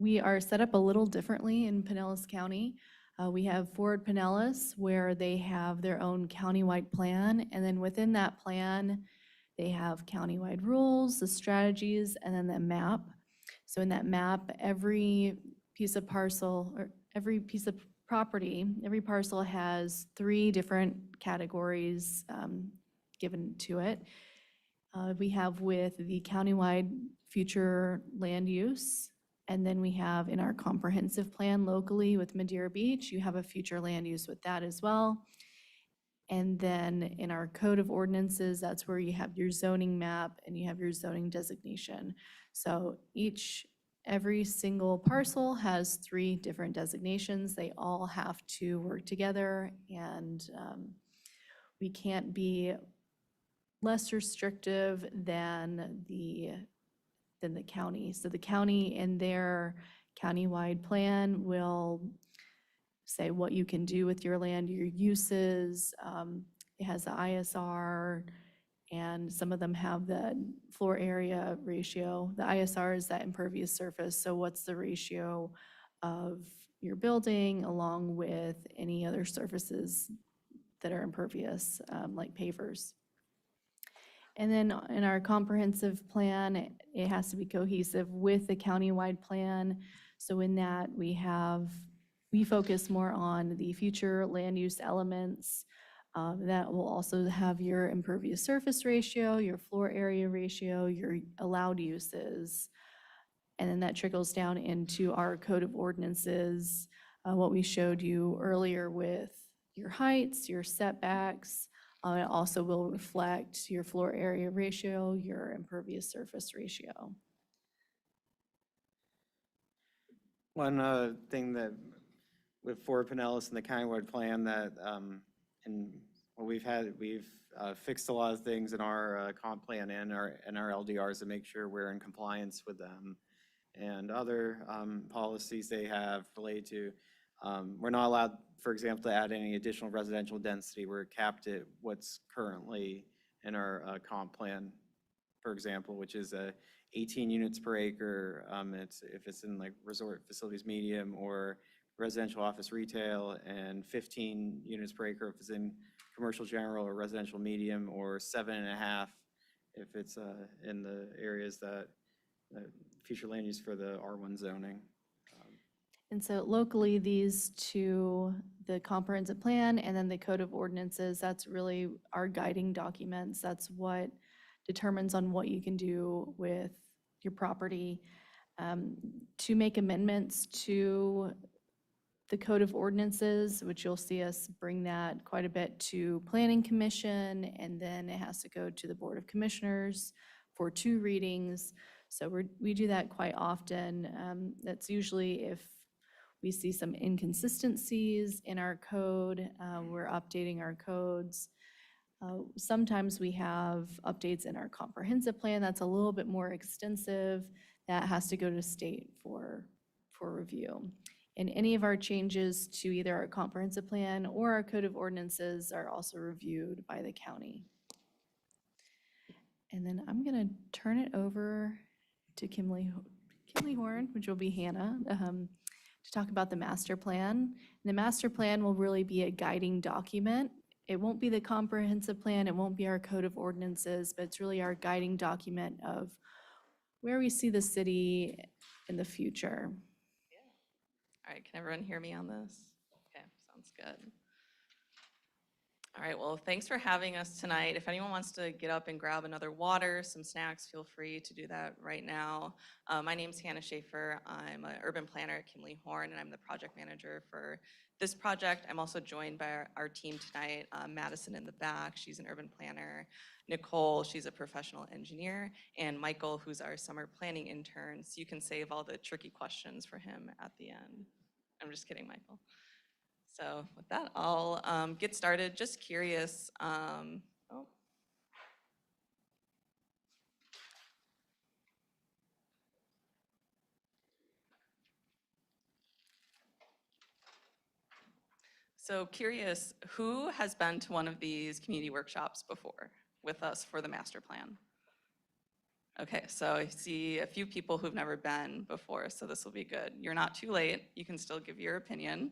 we are set up a little differently in Pinellas County. We have Fort Pinellas, where they have their own countywide plan, and then within that plan, they have countywide rules, the strategies, and then the map. So in that map, every piece of parcel, or every piece of property, every parcel has 3 different categories given to it. We have with the countywide future land use, And then we have in our comprehensive plan locally with Madeira Beach, you have a future land use with that as well. And then in our code of ordinances, that's where you have your zoning map and you have your zoning designation. So every single parcel has 3 different designations. They all have to work together, and we can't be less restrictive than the county. So the county in their countywide plan will say what you can do with your land, your uses. It has the ISR, and some of them have the floor area ratio. The ISR is that impervious surface, so what's the ratio of your building along with any other surfaces that are impervious, like pavers. And then in our comprehensive plan, it has to be cohesive with the countywide plan. So in that, we focus more on the future land use elements. That will also have your impervious surface ratio, your floor area ratio, your allowed uses. And then that trickles down into our code of ordinances, what we showed you earlier with your heights, your setbacks. It also will reflect your floor area ratio, your impervious surface ratio. One thing that with Fort Pinellas and the countywide plan that, and what we've fixed a lot of things in our comp plan and our LDRs to make sure we're in compliance with them. And other policies they have related to, we're not allowed, for example, to add any additional residential density. We're capped at what's currently in our comp plan, for example, which is 18 units per acre. If it's in like resort facilities medium or residential office retail, and 15 units per acre if it's in commercial general or residential medium, or 7.5 if it's in the areas that future land use for the R1 zoning. And so locally, these 2, the comprehensive plan and then the code of ordinances, that's really our guiding documents. That's what determines on what you can do with your property. To make amendments to the code of ordinances, which you'll see us bring that quite a bit to Planning Commission, and then it has to go to the Board of Commissioners for 2 readings. So we do that quite often. That's usually if we see some inconsistencies in our code, we're updating our codes. Sometimes we have updates in our comprehensive plan that's a little bit more extensive. That has to go to state for review. And any of our changes to either our comprehensive plan or our code of ordinances are also reviewed by the county. And then I'm gonna turn it over to Kimley Horn, which will be Hannah, to talk about the master plan. And the master plan will really be a guiding document. It won't be the comprehensive plan, it won't be our code of ordinances, but it's really our guiding document of where we see the city in the future. All right, can everyone hear me on this? Okay, sounds good. All right, well, thanks for having us tonight. If anyone wants to get up and grab another water, some snacks, feel free to do that right now. My name's Hannah Schaefer. I'm an urban planner at Kimley Horn, and I'm the project manager for this project. I'm also joined by our team tonight, Madison in the back. She's an urban planner. Nicole, she's a professional engineer. And Michael, who's our summer planning intern. So you can save all the tricky questions for him at the end. I'm just kidding, Michael. So with that, I'll get started. Just curious. So curious, who has been to one of these community workshops before with us for the master plan? Okay, so I see a few people who've never been before, so this will be good. You're not too late. You can still give your opinion.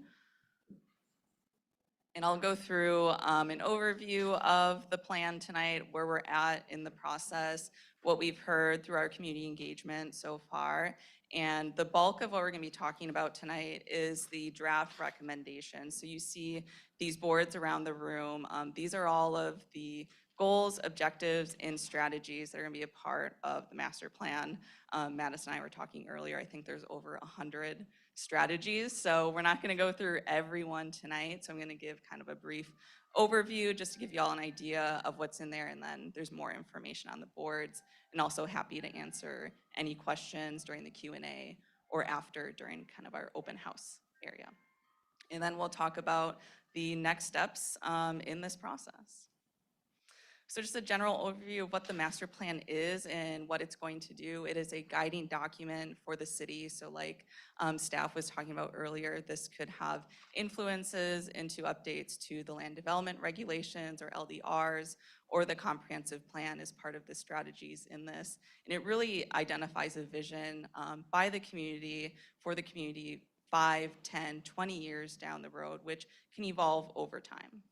And I'll go through an overview of the plan tonight, where we're at in the process, what we've heard through our community engagement so far. And the bulk of what we're gonna be talking about tonight is the draft recommendations. So you see these boards around the room. These are all of the goals, objectives, and strategies that are going to be a part of the master plan. Madison and I were talking earlier, I think there's over 100 strategies, so we're not going to go through every one tonight, so I'm going to give kind of a brief overview just to give you all an idea of what's in there, and then there's more information on the boards, and also happy to answer any questions during the Q&A or after during kind of our open house area. And then we'll talk about the next steps in this process. So just a general overview of what the master plan is and what it's going to do. It is a guiding document for the city. So like staff was talking about earlier, this could have influences into updates to the land development regulations or LDRs or the comprehensive plan as part of the strategies in this. And it really identifies a vision by the community for the community 5, 10, 20 years down the road, which can evolve over time.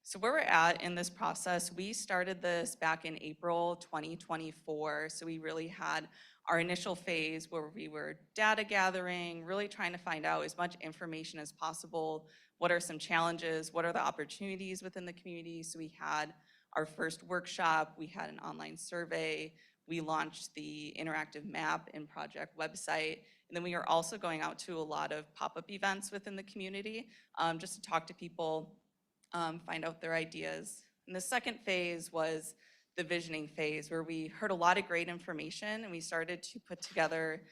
So where we're at in this process, we started this back in April 2024. So we really had our initial phase where we were data gathering, really trying to find out as much information as possible. What are some challenges? What are the opportunities within the community? So we had our first workshop, we had an online survey, we launched the interactive map and project website, and then we are also going out to a lot of pop-up events within the community just to talk to people, find out their ideas. And the second phase was the visioning phase, where we heard a lot of great information and we started to put together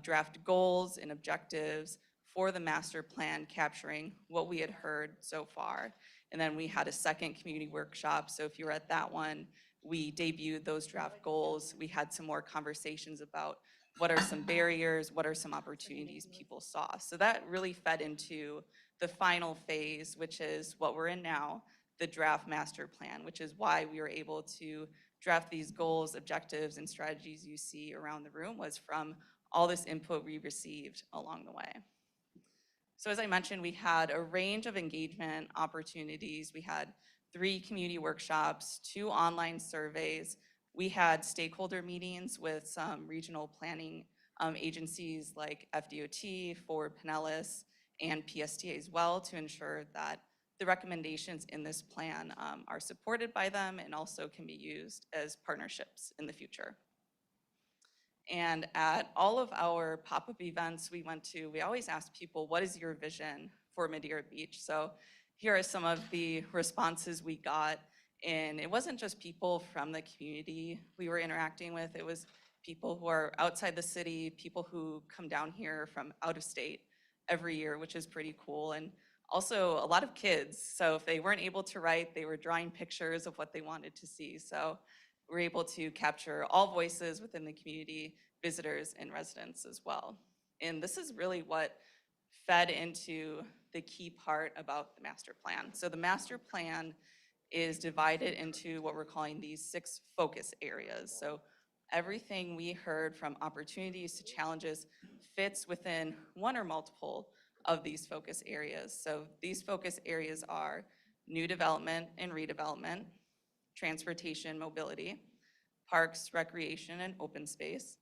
draft goals and objectives for the master plan, capturing what we had heard so far. And then we had a second community workshop. So if you were at that one, we debuted those draft goals. We had some more conversations about what are some barriers, what are some opportunities people saw. So that really fed into the final phase, which is what we're in now, the draft master plan, which is why we were able to draft these goals, objectives, and strategies you see around the room, was from all this input we received along the way. So as I mentioned, we had a range of engagement opportunities. We had 3 community workshops, 2 online surveys. We had stakeholder meetings with some regional planning agencies like FDOT, Fort Pinellas, and PSTA as well, to ensure that the recommendations in this plan are supported by them and also can be used as partnerships in the future. And at all of our pop-up events we went to, we always asked people, what is your vision for Madeira Beach? So here are some of the responses we got. And it wasn't just people from the community we were interacting with, it was people who are outside the city, people who come down here from out of state every year, which is pretty cool. And also a lot of kids. So if they weren't able to write, they were drawing pictures of what they wanted to see. So we're able to capture all voices within the community, visitors and residents as well. And this is really what fed into the key part about the master plan. So the master plan is divided into what we're calling these 6 focus areas. So everything we heard from opportunities to challenges fits within one or multiple of these focus areas. So these focus areas are new development and redevelopment, transportation, mobility, parks, recreation, and open space,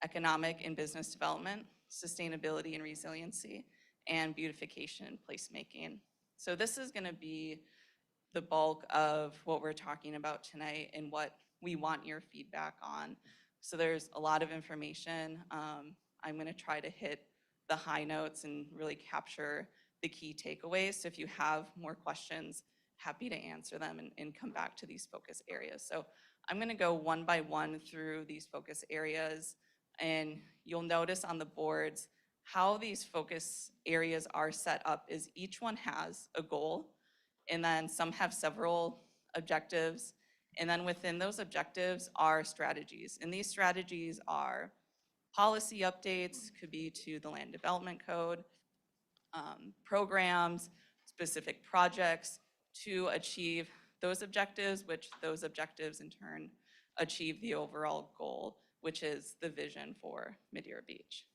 economic and business development, sustainability and resiliency, and beautification and placemaking. So this is going to be the bulk of what we're talking about tonight and what we want your feedback on. So there's a lot of information. I'm going to try to hit the high notes and really capture the key takeaways. So if you have more questions, happy to answer them and come back to these focus areas. So I'm going to go one by one through these focus areas, and you'll notice on the boards how these focus areas are set up is each one has a goal, and then some have several objectives, and then within those objectives are strategies. And these strategies are policy updates, could be to the land development code, programs, specific projects to achieve those objectives, which those objectives in turn achieve the overall goal, which is the vision for Madeira Beach.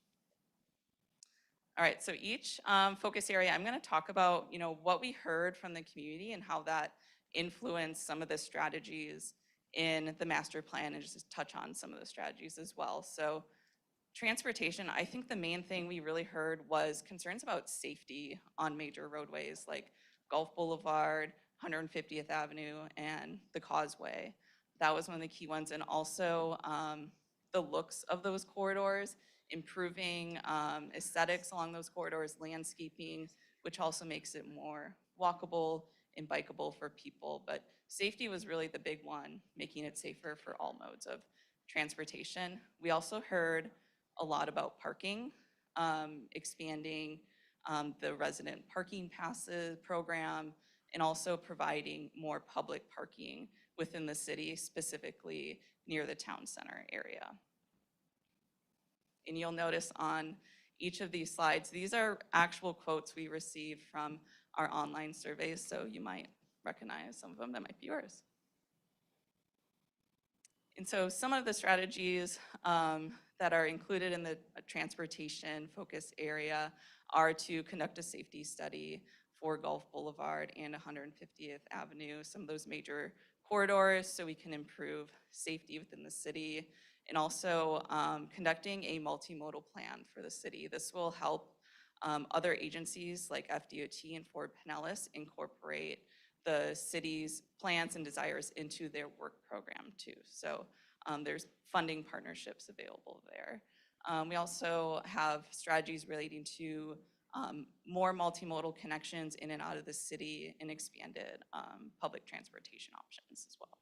All right, so each focus area, I'm going to talk about, what we heard from the community and how that influenced some of the strategies in the master plan, and just touch on some of the strategies as well. So transportation, I think the main thing we really heard was concerns about safety on major roadways like Gulf Boulevard, 150th Avenue and the Causeway. That was one of the key ones. And also the looks of those corridors, improving aesthetics along those corridors, landscaping, which also makes it more walkable and bikeable for people. But safety was really the big one, making it safer for all modes of transportation. We also heard a lot about parking, expanding the resident parking passes program, and also providing more public parking within the city, specifically near the town center area. And you'll notice on each of these slides, these are actual quotes we received from our online surveys, so you might recognize some of them that might be yours. And so some of the strategies that are included in the transportation focus area are to conduct a safety study for Gulf Boulevard and 150th Avenue, some of those major corridors, so we can improve safety within the city, and also conducting a multimodal plan for the city. This will help other agencies like FDOT and Fort Pinellas incorporate the city's plans and desires into their work program too. So there's funding partnerships available there. We also have strategies relating to more multimodal connections in and out of the city and expanded public transportation options as well.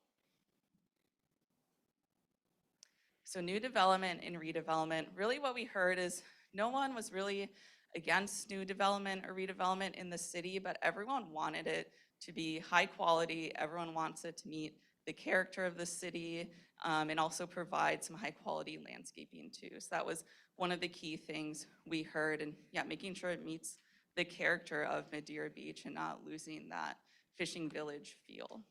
So new development and redevelopment, really what we heard is no one was really against new development or redevelopment in the city, but everyone wanted it to be high quality. Everyone wants it to meet the character of the city and also provide some high quality landscaping too. So that was one of the key things we heard, and yeah, making sure it meets the character of Madeira Beach and not losing that fishing village feel.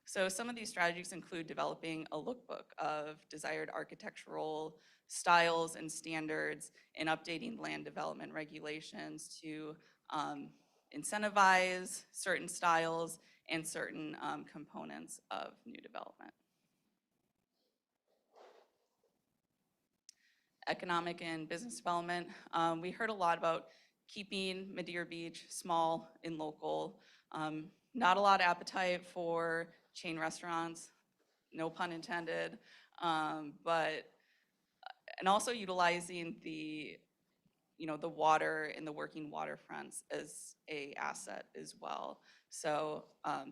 So some of these strategies include developing a lookbook of desired architectural styles and standards and updating land development regulations to incentivize certain styles and certain components of new development. Economic and business development. We heard a lot about keeping Madeira Beach small and local. Not a lot of appetite for chain restaurants, no pun intended, and also utilizing the water and the working waterfronts as a asset as well. So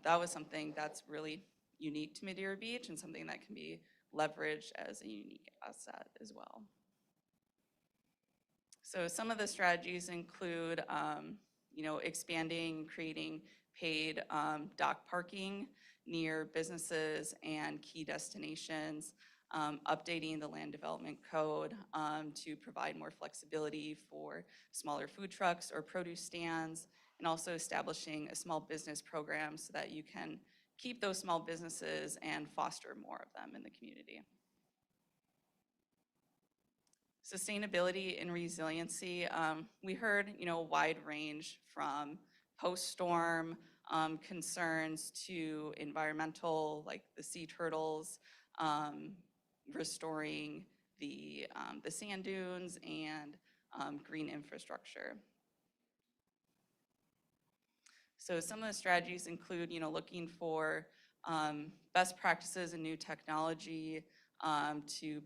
that was something that's really unique to Madeira Beach and something that can be leveraged as a unique asset as well. So some of the strategies include, expanding, creating paid dock parking near businesses and key destinations, updating the land development code to provide more flexibility for smaller food trucks or produce stands, and also establishing a small business program so that you can keep those small businesses and foster more of them in the community. Sustainability and resiliency. We heard, a wide range from post-storm concerns to environmental, like the sea turtles, restoring the sand dunes, and green infrastructure. So some of the strategies include, looking for best practices and new technology to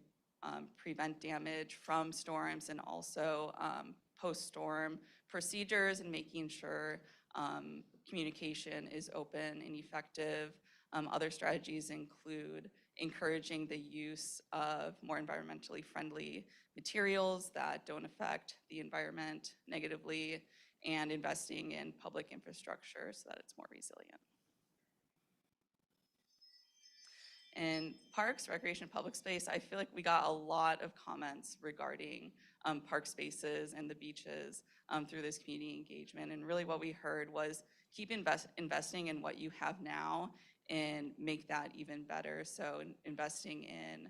prevent damage from storms, and also post-storm procedures, and making sure communication is open and effective. Other strategies include encouraging the use of more environmentally friendly materials that don't affect the environment negatively, and investing in public infrastructure so that it's more resilient. In parks, recreation, public space, I feel like we got a lot of comments regarding park spaces and the beaches through this community engagement. And really what we heard was keep investing in what you have now and make that even better. So investing in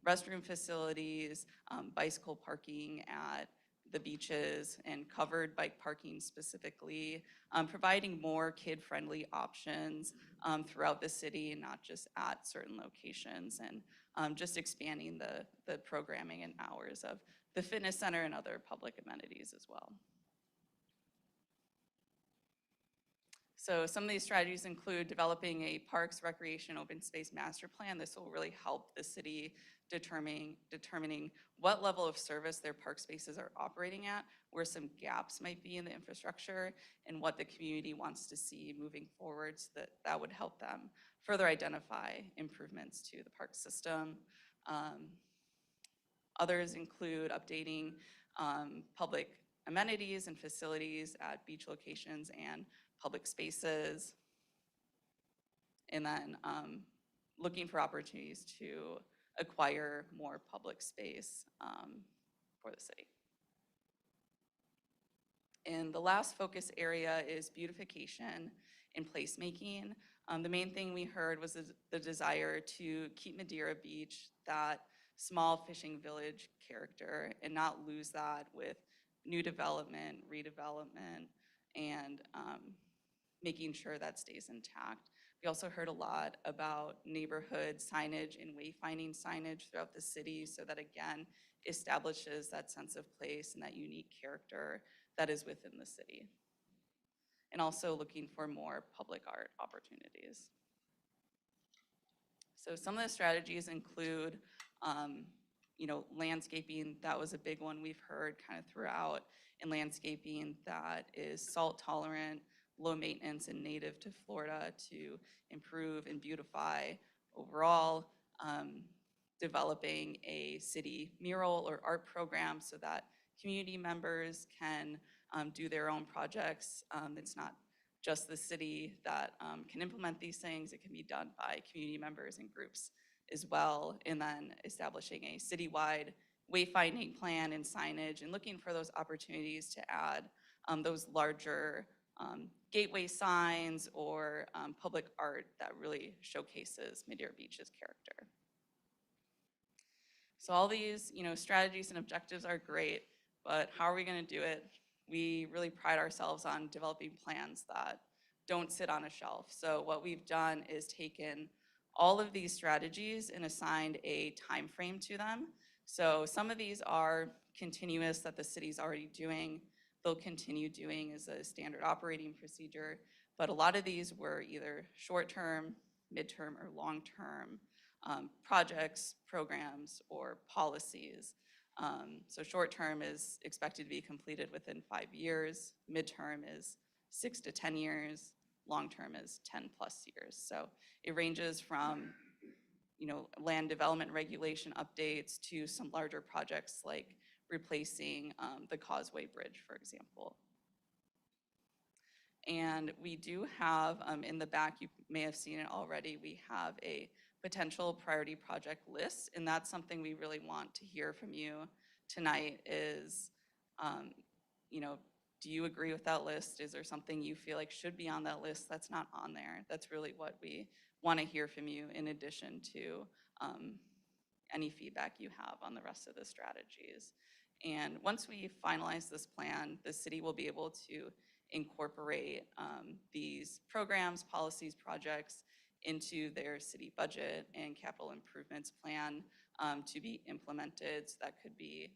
restroom facilities, bicycle parking at the beaches, and covered bike parking specifically, providing more kid-friendly options throughout the city and not just at certain locations, and just expanding the programming and hours of the fitness center and other public amenities as well. So some of these strategies include developing a parks, recreation, open space master plan. This will really help the city determining what level of service their park spaces are operating at, where some gaps might be in the infrastructure, and what the community wants to see moving forward, so that would help them further identify improvements to the park system. Others include updating public amenities and facilities at beach locations and public spaces. And then looking for opportunities to acquire more public space for the city. And the last focus area is beautification and placemaking. The main thing we heard was the desire to keep Madeira Beach that small fishing village character and not lose that with new development, redevelopment, and making sure that stays intact. We also heard a lot about neighborhood signage and wayfinding signage throughout the city, so that again establishes that sense of place and that unique character that is within the city. And also looking for more public art opportunities. So some of the strategies include landscaping. That was a big one we've heard kind of throughout, and landscaping that is salt tolerant, low maintenance, and native to Florida to improve and beautify overall. Developing a city mural or art program so that community members can do their own projects. It's not just the city that can implement these things. It can be done by community members and groups as well. And then establishing a citywide wayfinding plan and signage, and looking for those opportunities to add those larger gateway signs or public art that really showcases Madeira Beach's character. So all these strategies and objectives are great, but how are we going to do it? We really pride ourselves on developing plans that don't sit on a shelf. So what we've done is taken all of these strategies and assigned a time frame to them. So some of these are continuous that the city's already doing. They'll continue doing as a standard operating procedure. But a lot of these were either short-term, midterm, or long-term projects, programs, or policies. So short-term is expected to be completed within 5 years. Midterm is 6 to 10 years. Long-term is 10+ years. So it ranges from land development regulation updates to some larger projects like replacing the Causeway Bridge, for example. And we do have, in the back, you may have seen it already, we have a potential priority project list, and that's something we really want to hear from you tonight is, do you agree with that list? Is there something you feel like should be on that list that's not on there? That's really what we want to hear from you, in addition to any feedback you have on the rest of the strategies. And once we finalize this plan, the city will be able to incorporate these programs, policies, projects into their city budget and capital improvements plan to be implemented. So that could be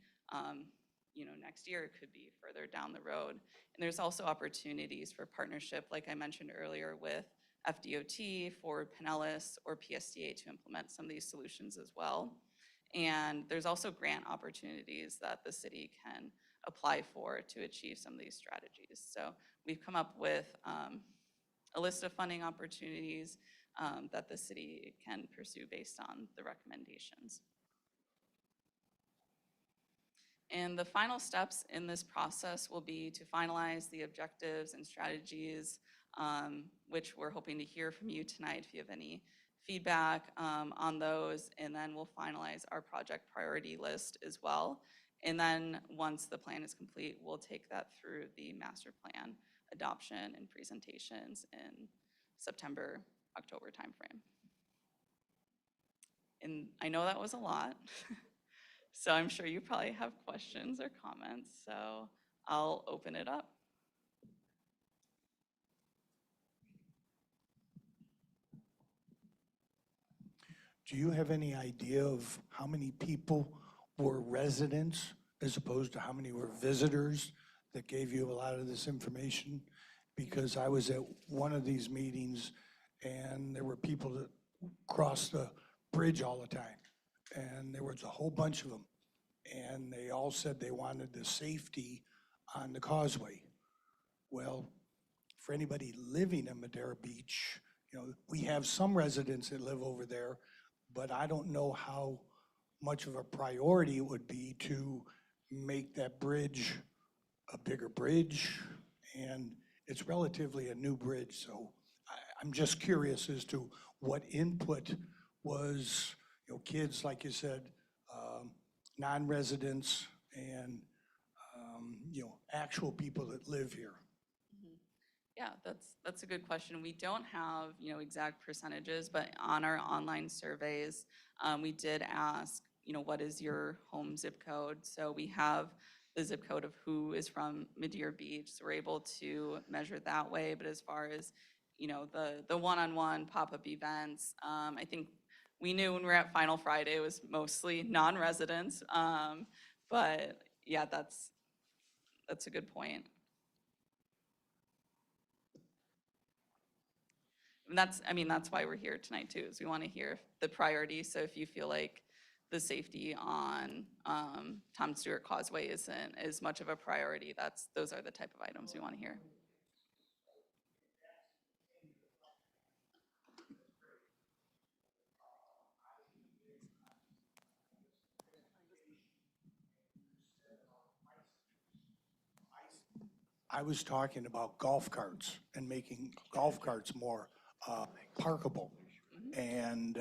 next year, it could be further down the road. And there's also opportunities for partnership, like I mentioned earlier, with FDOT, for Pinellas, or PSDA to implement some of these solutions as well. And there's also grant opportunities that the city can apply for to achieve some of these strategies. So we've come up with a list of funding opportunities that the city can pursue based on the recommendations. And the final steps in this process will be to finalize the objectives and strategies, which we're hoping to hear from you tonight if you have any feedback on those. And then we'll finalize our project priority list as well. And then once the plan is complete, we'll take that through the master plan adoption and presentations in September, October timeframe. And I know that was a lot. So I'm sure you probably have questions or comments, so I'll open it up. Do you have any idea of how many people were residents as opposed to how many were visitors that gave you a lot of this information? because I was at one of these meetings and there were people that crossed the bridge all the time. And there was a whole bunch of them. And they all said they wanted the safety on the causeway. Well, for anybody living in Madera Beach, you know, we have some residents that live over there, but I don't know how much of a priority it would be to make that bridge a bigger bridge. And it's relatively a new bridge, so I'm just curious as to what input was, you know, kids, like you said, non-residents and, you know, actual people that live here. Yeah, that's a good question. We don't have, you know, exact percentages, but on our online surveys, we did ask, you know, what is your home zip code? So we have the zip code of who is from Madeira Beach, so we're able to measure that way. But as far as, you know, the one-on-one pop-up events, I think we knew when we were at Final Friday it was mostly non-residents. But yeah, that's a good point. And that's why we're here tonight too, is we want to hear the priorities. So if you feel like the safety on Tom Stewart Causeway isn't as much of a priority, those are the type of items we want to hear. I was talking about golf carts and making golf carts more parkable. And,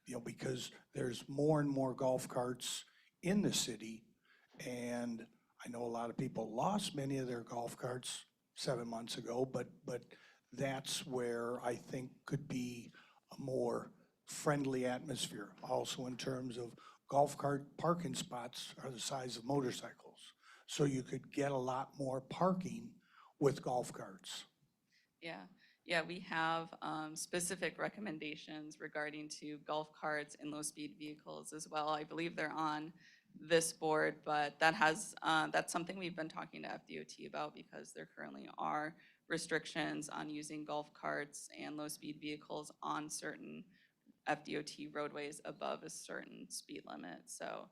you know, because there's more and more golf carts in the city. And I know a lot of people lost many of their golf carts 7 months ago, but that's where I think could be a more friendly atmosphere. Also in terms of golf cart parking spots are the size of motorcycles. So you could get a lot more parking with golf carts. Yeah, we have specific recommendations regarding to golf carts and low-speed vehicles as well. I believe they're on this board, but that's something we've been talking to FDOT about, because there currently are restrictions on using golf carts and low-speed vehicles on certain FDOT roadways above a certain speed limit. So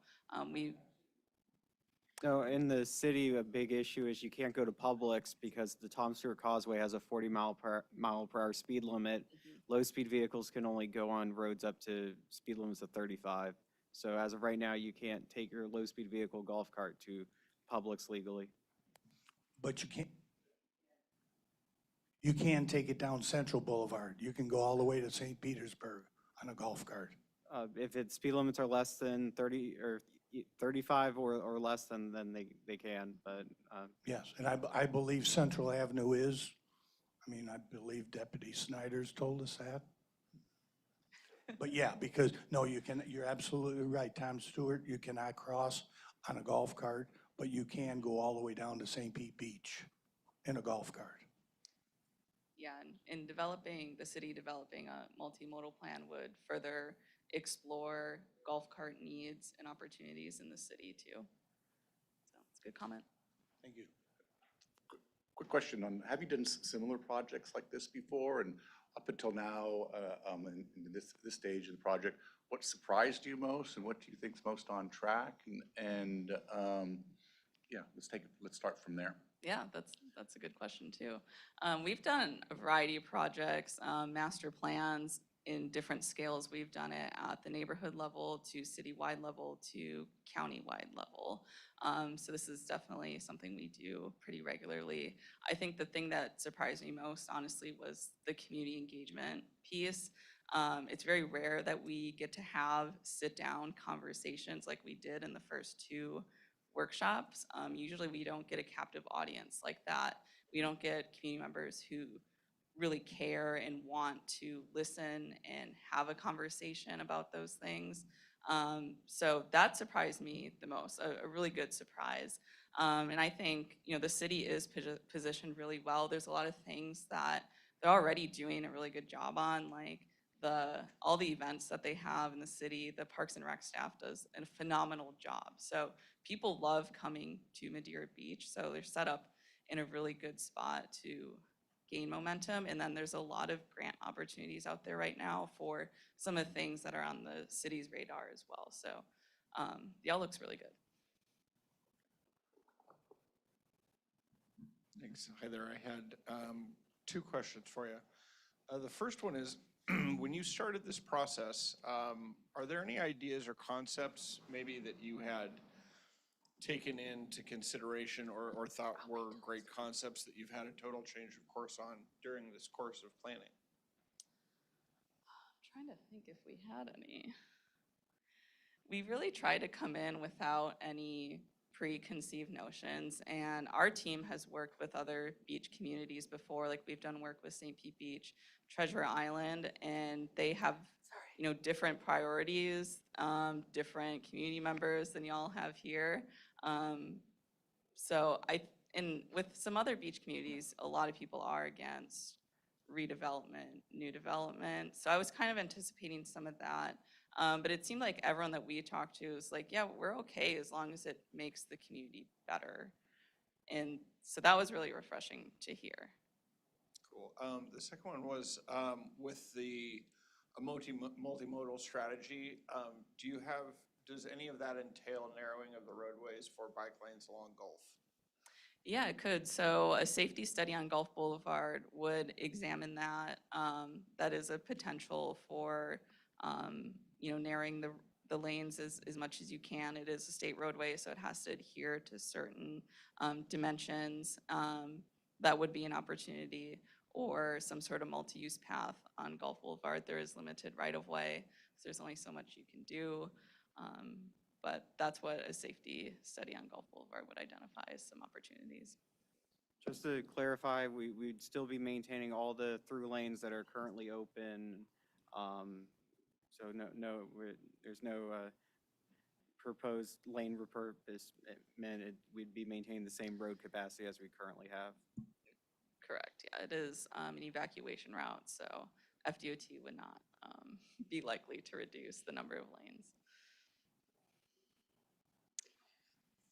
So in the city, a big issue is you can't go to Publix because the Tom Stewart Causeway has a 40 mile per hour speed limit. Low-speed vehicles can only go on roads up to speed limits of 35. So as of right now, you can't take your low-speed vehicle golf cart to Publix legally. But you can take it down Central Boulevard. You can go all the way to St. Petersburg on a golf cart. If its speed limits are less than 30 or 35 or less, then they can, but. Yes, and I believe Central Avenue is. I mean, I believe Deputy Snyder's told us that. But yeah, because, no, you're absolutely right, Tom Stewart, you cannot cross on a golf cart, but you can go all the way down to St. Pete Beach in a golf cart. Yeah, and the city developing a multimodal plan would further explore golf cart needs and opportunities in the city too. So it's a good comment. Thank you. Quick question on, have you done similar projects like this before? And up until now, in this stage of the project, what surprised you most and what do you think is most on track? And yeah, let's start from there. Yeah, that's a good question too. We've done a variety of projects, master plans in different scales. We've done it at the neighborhood level to citywide level to countywide level. So this is definitely something we do pretty regularly. I think the thing that surprised me most, honestly, was the community engagement piece. It's very rare that we get to have sit-down conversations like we did in the first two workshops. Usually we don't get a captive audience like that. We don't get community members who really care and want to listen and have a conversation about those things. So that surprised me the most, a really good surprise. And I think, you know, the city is positioned really well. There's a lot of things that they're already doing a really good job on, like all the events that they have in the city. The Parks and Rec staff does a phenomenal job. So people love coming to Madeira Beach. So they're set up in a really good spot to gain momentum. And then there's a lot of grant opportunities out there right now for some of the things that are on the city's radar as well. So the outlook's really good. Thanks. Hi there. I had two questions for you. The first one is, when you started this process, are there any ideas or concepts maybe that you had taken into consideration or thought were great concepts that you've had a total change of course on during this course of planning? I'm trying to think if we had any. We really tried to come in without any preconceived notions, and our team has worked with other beach communities before. Like we've done work with St. Pete Beach, Treasure Island, and they have, you know, different priorities, different community members than y'all have here. So and with some other beach communities, a lot of people are against redevelopment, new development. So I was kind of anticipating some of that. But it seemed like everyone that we talked to was like, yeah, we're okay as long as it makes the community better. And so that was really refreshing to hear. Cool. The second one was with the multimodal strategy, does any of that entail narrowing of the roadways for bike lanes along Gulf? Yeah, it could. So a safety study on Gulf Boulevard would examine that. That is a potential for you know, narrowing the lanes as much as you can. It is a state roadway, so it has to adhere to certain dimensions. That would be an opportunity, or some sort of multi-use path on Gulf Boulevard. There is limited right-of-way, so there's only so much you can do. But that's what a safety study on Gulf Boulevard would identify as some opportunities. Just to clarify, we'd still be maintaining all the through lanes that are currently open. So there's no proposed lane repurposement. We'd be maintaining the same road capacity as we currently have. Correct, yeah, it is an evacuation route, so FDOT would not be likely to reduce the number of lanes.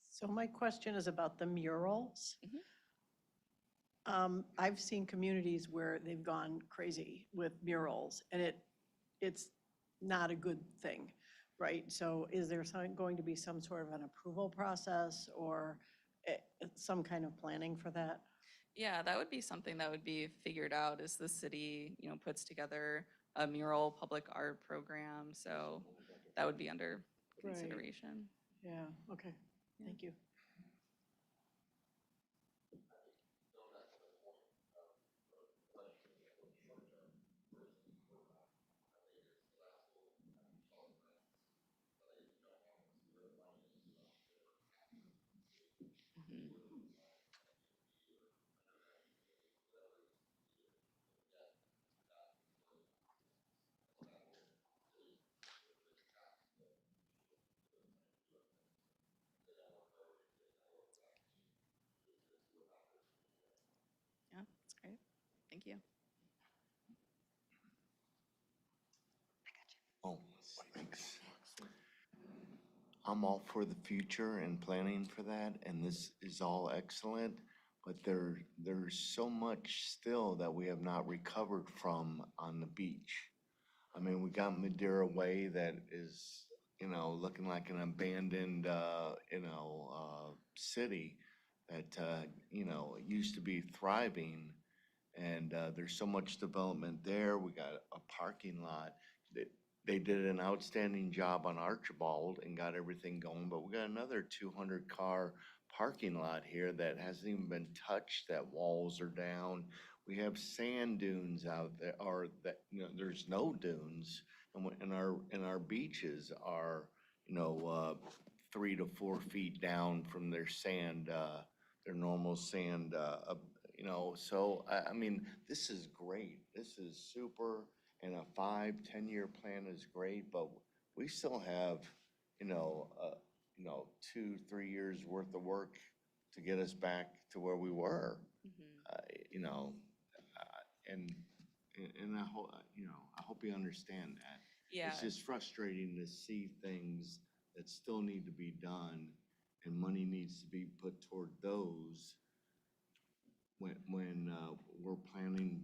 So my question is about the murals. I've seen communities where they've gone crazy with murals, and it's not a good thing, right? So is there going to be some sort of an approval process or some kind of planning for that? Yeah, that would be something that would be figured out as the city, you know, puts together a mural public art program. So that would be under consideration. Yeah, okay, thank you. Yeah, that's great. Thank you. Oh, thanks. I'm all for the future and planning for that, and this is all excellent, but there's so much still that we have not recovered from on the beach. I mean, we got Madeira Way that is, you know, looking like an abandoned, city that, you know, used to be thriving. And there's so much development there. We got a parking lot. They did an outstanding job on Archibald and got everything going, but we got another 200-car parking lot here that hasn't even been touched, that walls are down. We have sand dunes out there, or that, you know, there's no dunes, and our beaches are, you know, 3 to 4 feet down from their sand, their normal sand, you know. So I mean, this is great. This is super, and a 5-10-year plan is great, but we still have, you know, 2-3 years worth of work to get us back to where we were. You know, and I hope, you know, I hope you understand that. Yeah. It's just frustrating to see things that still need to be done, and money needs to be put toward those. when we're planning,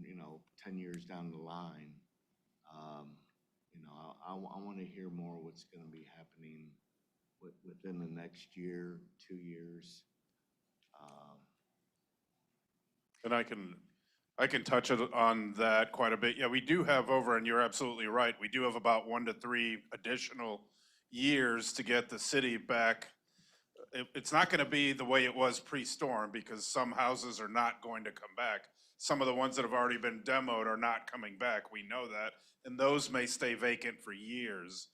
10 years down the line, I want to hear more what's going to be happening within the next year, 2 years. And I can touch on that quite a bit. Yeah, we do have over, and you're absolutely right, we do have about 1 to 3 additional years to get the city back. It's not going to be the way it was pre-storm because some houses are not going to come back. Some of the ones that have already been demoed are not coming back. We know that. And those may stay vacant for years.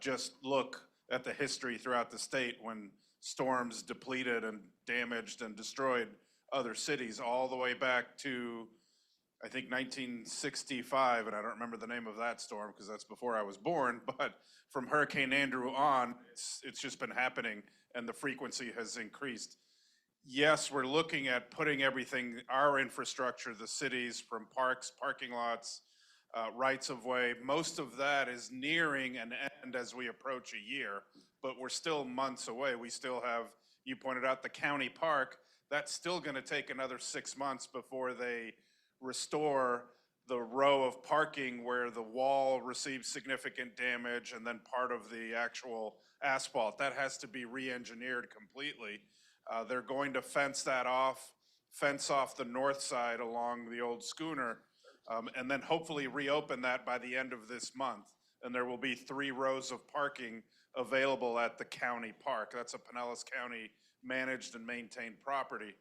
Just look at the history throughout the state when storms depleted and damaged and destroyed other cities all the way back to, I think, 1965, and I don't remember the name of that storm because that's before I was born, but from Hurricane Andrew on, it's just been happening and the frequency has increased. Yes, we're looking at putting everything, our infrastructure, the cities, from parks, parking lots, rights of way, most of that is nearing an end as we approach a year, but we're still months away. We still have, you pointed out, the county park. That's still going to take another 6 months before they restore the row of parking where the wall received significant damage and then part of the actual asphalt. That has to be re-engineered completely. They're going to fence off the north side along the old schooner, and then hopefully reopen that by the end of this month. And there will be 3 rows of parking available at the county park. That's a Pinellas County managed and maintained property.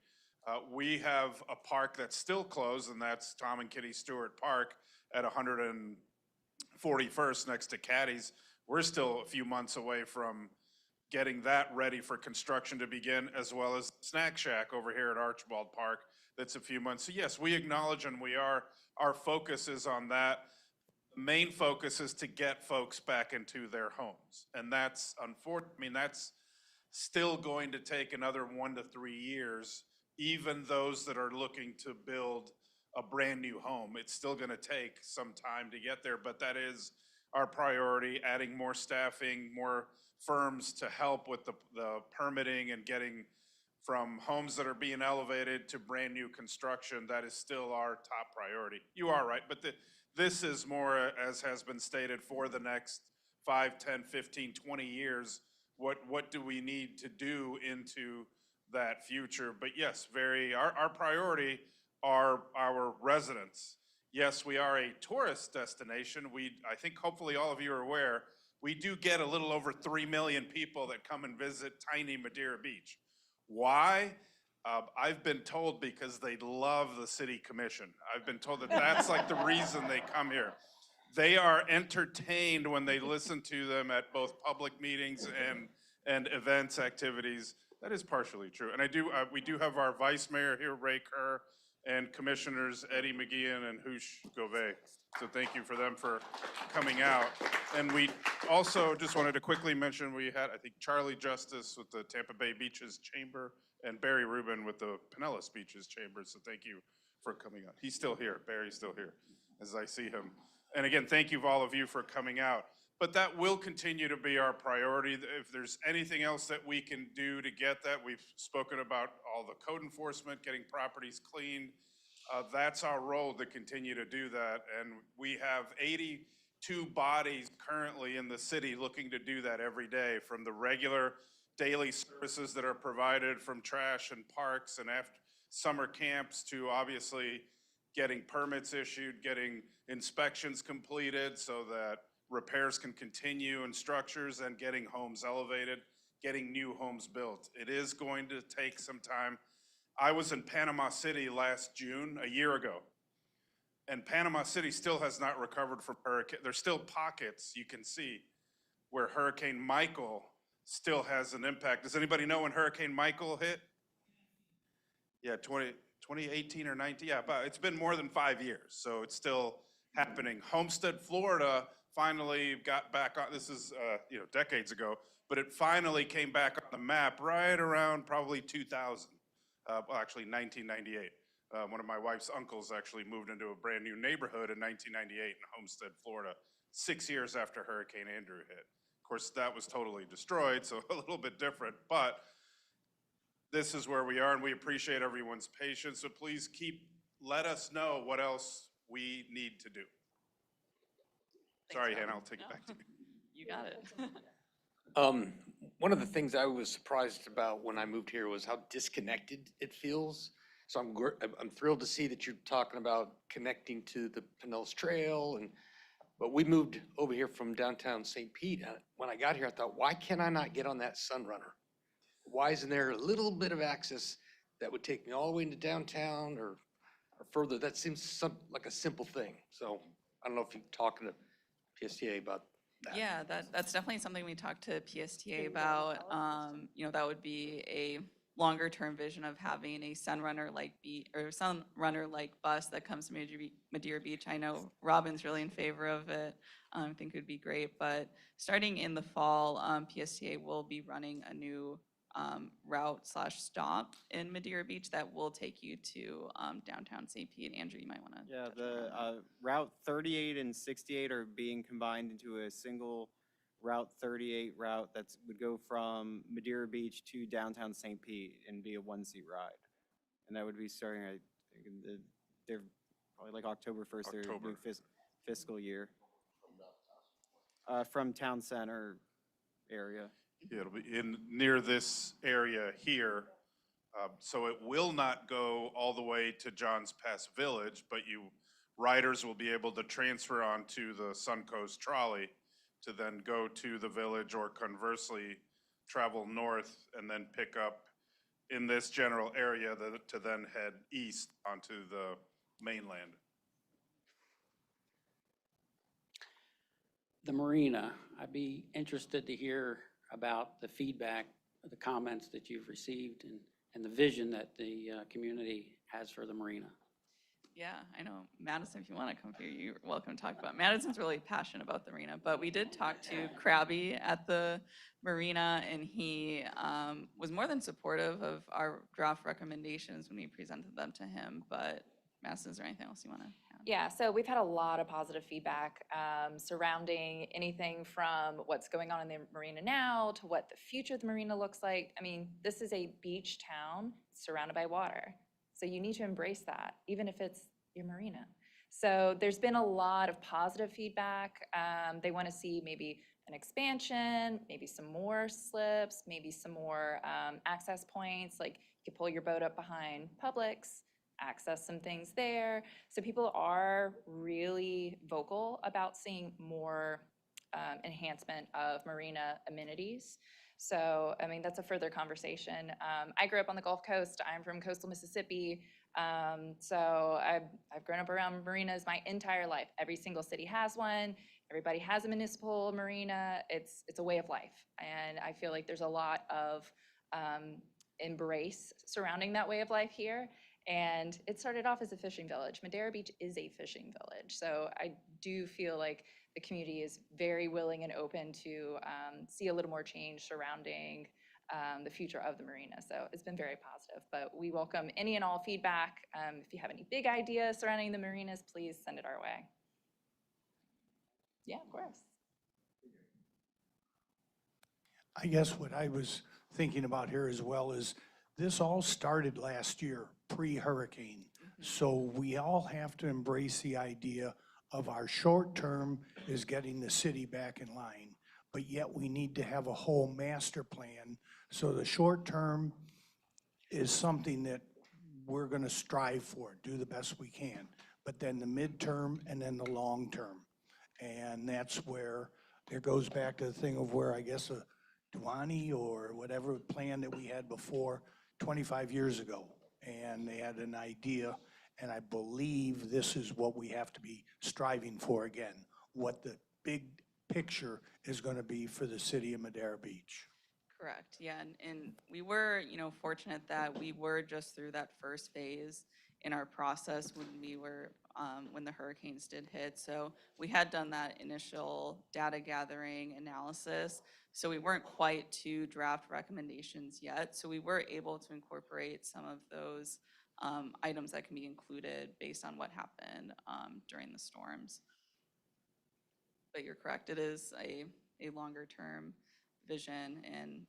We have a park that's still closed, and that's Tom and Kitty Stewart Park at 141st next to Caddy's. We're still a few months away from getting that ready for construction to begin, as well as Snack Shack over here at Archibald Park. That's a few months. So yes, we acknowledge and our focus is on that. The main focus is to get folks back into their homes. And that's that's still going to take another 1 to 3 years, even those that are looking to build a brand new home. It's still going to take some time to get there, but that is our priority, adding more staffing, more firms to help with the permitting and getting from homes that are being elevated to brand new construction. That is still our top priority. You are right, but this is more, as has been stated, for the next 5, 10, 15, 20 years. What do we need to do into that future? But yes, our priority are our residents. Yes, we are a tourist destination. I think hopefully all of you are aware, we do get a little over 3 million people that come and visit tiny Madeira Beach. Why? I've been told because they love the city commission. I've been told that that's like the reason they come here. They are entertained when they listen to them at both public meetings and events, activities. That is partially true. And we do have our vice mayor here, Ray Kerr, and commissioners Eddie McGeehan and Hoosh Gove. So thank you for them for coming out. And we also just wanted to quickly mention, we had, I think, Charlie Justice with the Tampa Bay Beaches Chamber and Barry Rubin with the Pinellas Beaches Chamber. So thank you for coming out. He's still here. Barry's still here as I see him. And again, thank you all of you for coming out. But that will continue to be our priority. If there's anything else that we can do to get that, we've spoken about all the code enforcement, getting properties cleaned. That's our role to continue to do that. And we have 82 bodies currently in the city looking to do that every day, from the regular daily services that are provided from trash and parks and after summer camps to obviously getting permits issued, getting inspections completed so that repairs can continue in structures, and getting homes elevated, getting new homes built. It is going to take some time. I was in Panama City last June, a year ago, and Panama City still has not recovered from hurricane. There's still pockets you can see where Hurricane Michael still has an impact. Does anybody know when Hurricane Michael hit? Yeah, 2018 or 19, yeah, but it's been more than 5 years, so it's still happening. Homestead, Florida finally got back on, this is decades ago, but it finally came back on the map right around probably 2000, well actually 1998. One of my wife's uncles actually moved into a brand new neighborhood in 1998 in Homestead, Florida, 6 years after Hurricane Andrew hit. Of course, that was totally destroyed, so a little bit different, but this is where we are, and we appreciate everyone's patience, so please let us know what else we need to do. Sorry, Hannah, I'll take it back to you. You got it. One of the things I was surprised about when I moved here was how disconnected it feels. So I'm thrilled to see that you're talking about connecting to the Pinellas Trail but we moved over here from downtown St. Pete. When I got here, I thought, why can I not get on that Sunrunner? Why isn't there a little bit of access that would take me all the way into downtown or further? That seems like a simple thing. So I don't know if you're talking to PSTA about that. Yeah, that's definitely something we talked to PSTA about. You know, that would be a longer term vision of having a Sunrunner-like bus that comes to Madeira Beach. I know Robin's really in favor of it. I think it would be great, but starting in the fall, PSTA will be running a new route/stop in Madeira Beach that will take you to downtown St. Pete. Andrew, you might want to. Yeah, the Route 38 and 68 are being combined into a single Route 38 route that would go from Madeira Beach to downtown St. Pete and be a one-seat ride. And that would be starting, I think, they're probably like October 1st, their new fiscal year. From town center area. Yeah, it'll be near this area here. So it will not go all the way to Johns Pass Village, but riders will be able to transfer onto the Suncoast trolley to then go to the village or conversely travel north and then pick up in this general area to then head east onto the mainland. The marina, I'd be interested to hear about the feedback, the comments that you've received and the vision that the community has for the marina. Yeah, I know. Madison, if you want to come here, you're welcome to talk about it. Madison's really passionate about the marina, but we did talk to Krabby at the marina, and he was more than supportive of our draft recommendations when we presented them to him. But Madison, is there anything else you want to add? Yeah, so we've had a lot of positive feedback surrounding anything from what's going on in the marina now to what the future of the marina looks like. I mean, this is a beach town surrounded by water. So you need to embrace that, even if it's your marina. So there's been a lot of positive feedback. They want to see maybe an expansion, maybe some more slips, maybe some more access points, like you could pull your boat up behind Publix, access some things there. So people are really vocal about seeing more enhancement of marina amenities. So, I mean, that's a further conversation. I grew up on the Gulf Coast. I'm from coastal Mississippi. So I've grown up around marinas my entire life. Every single city has one. Everybody has a municipal marina. It's a way of life. And I feel like there's a lot of embrace surrounding that way of life here. And it started off as a fishing village. Madeira Beach is a fishing village. So I do feel like the community is very willing and open to see a little more change surrounding the future of the marina. So it's been very positive, but we welcome any and all feedback. If you have any big ideas surrounding the marinas, please send it our way. Yeah, of course. I guess what I was thinking about here as well is this all started last year, pre-hurricane. So we all have to embrace the idea of our short term is getting the city back in line, but yet we need to have a whole master plan. So the short term is something that we're gonna strive for, do the best we can, but then the midterm and then the long term. And that's where it goes back to the thing of where I guess a Duani or whatever plan that we had before 25 years ago. And they had an idea, and I believe this is what we have to be striving for again, what the big picture is going to be for the city of Madeira Beach. Correct, yeah, and we were, fortunate that we were just through that first phase in our process when we were, when the hurricanes did hit. So we had done that initial data gathering analysis. So we weren't quite to draft recommendations yet. So we were able to incorporate some of those items that can be included based on what happened during the storms. But you're correct, it is a longer term vision and,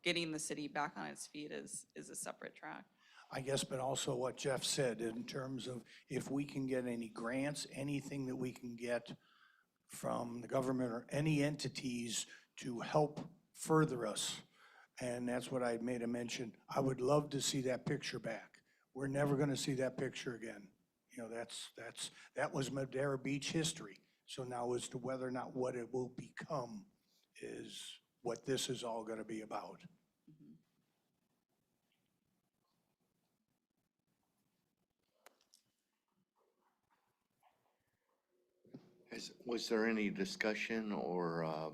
getting the city back on its feet is a separate track. I guess, but also what Jeff said in terms of if we can get any grants, anything that we can get from the government or any entities to help further us. And that's what I made a mention. I would love to see that picture back. We're never going to see that picture again. That was Madera Beach history. So now as to whether or not what it will become is what this is all going to be about. Was there any discussion or,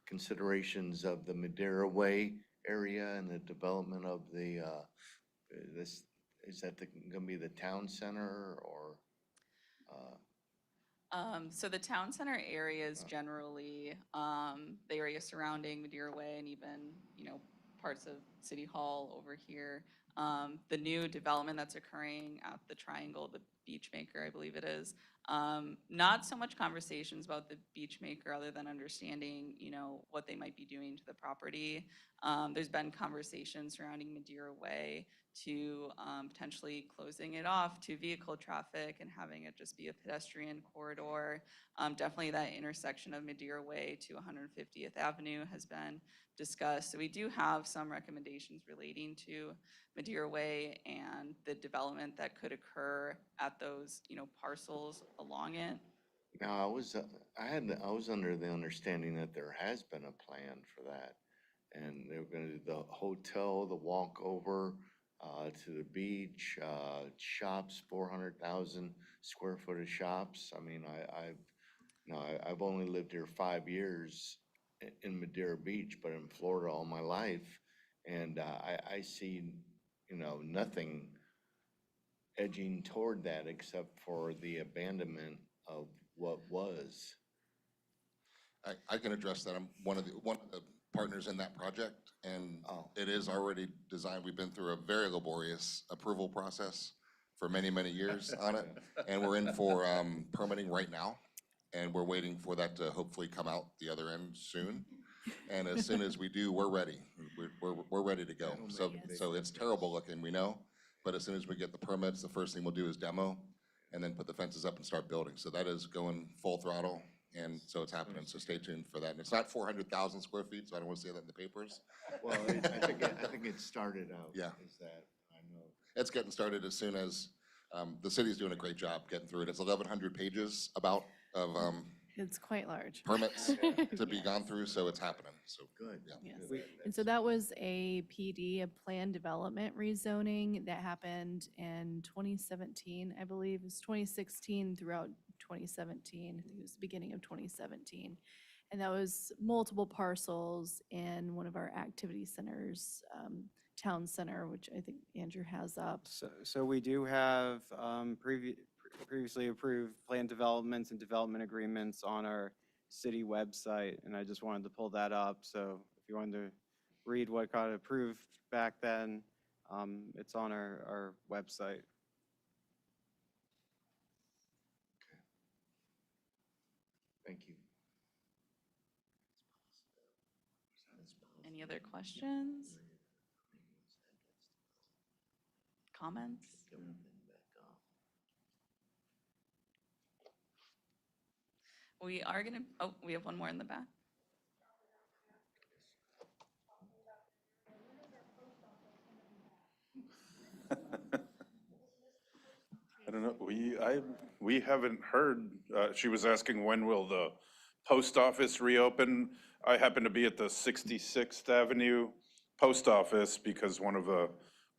considerations of the Madera Way area and the development of the, is that gonna be the town center or? So the town center area is generally the area surrounding Madeira Way and even, parts of City Hall over here. The new development that's occurring at the Triangle, the Beachmaker, I believe it is. Not so much conversations about the Beachmaker other than understanding, what they might be doing to the property. There's been conversations surrounding Madeira Way to potentially closing it off to vehicle traffic and having it just be a pedestrian corridor. Definitely that intersection of Madeira Way to 150th Avenue has been discussed. So we do have some recommendations relating to Madeira Way and the development that could occur at those, parcels along it. Now, I was under the understanding that there has been a plan for that. And they were gonna do the hotel, the walkover, to the beach, shops, 400,000 square foot of shops. I mean, I've only lived here 5 years in Madeira Beach, but in Florida all my life. And I see, nothing edging toward that except for the abandonment of what was. I can address that. I'm one of the partners in that project, and it is already designed. We've been through a very laborious approval process for many, many years on it, and we're in for permitting right now, and we're waiting for that to hopefully come out the other end soon. And as soon as we do, we're ready. We're ready to go. So it's terrible looking, we know, but as soon as we get the permits, the first thing we'll do is demo, and then put the fences up and start building. So that is going full throttle. And so it's happening, so stay tuned for that. And it's not 400,000 square feet, so I don't want to say that in the papers. Well, I think it started out. Yeah. Is that, I know. It's getting started as soon as, the city's doing a great job getting through it. It's 1,100 pages of It's quite large. permits to be gone through, so it's happening, so. Good. Yeah. Yes. And so that was a PD, a planned development rezoning that happened in 2017, I believe. It was 2016 throughout 2017. I think it was the beginning of 2017. And that was multiple parcels in one of our activity centers, town center, which I think Andrew has up. So we do have previously approved plan developments and development agreements on our city website, and I just wanted to pull that up. So if you wanted to read what got approved back then, it's on our website. Thank you. Any other questions? Comments? We are gonna, we have one more in the back. I don't know, we haven't heard, she was asking when will the post office reopen? I happen to be at the 66th Avenue Post Office because one of the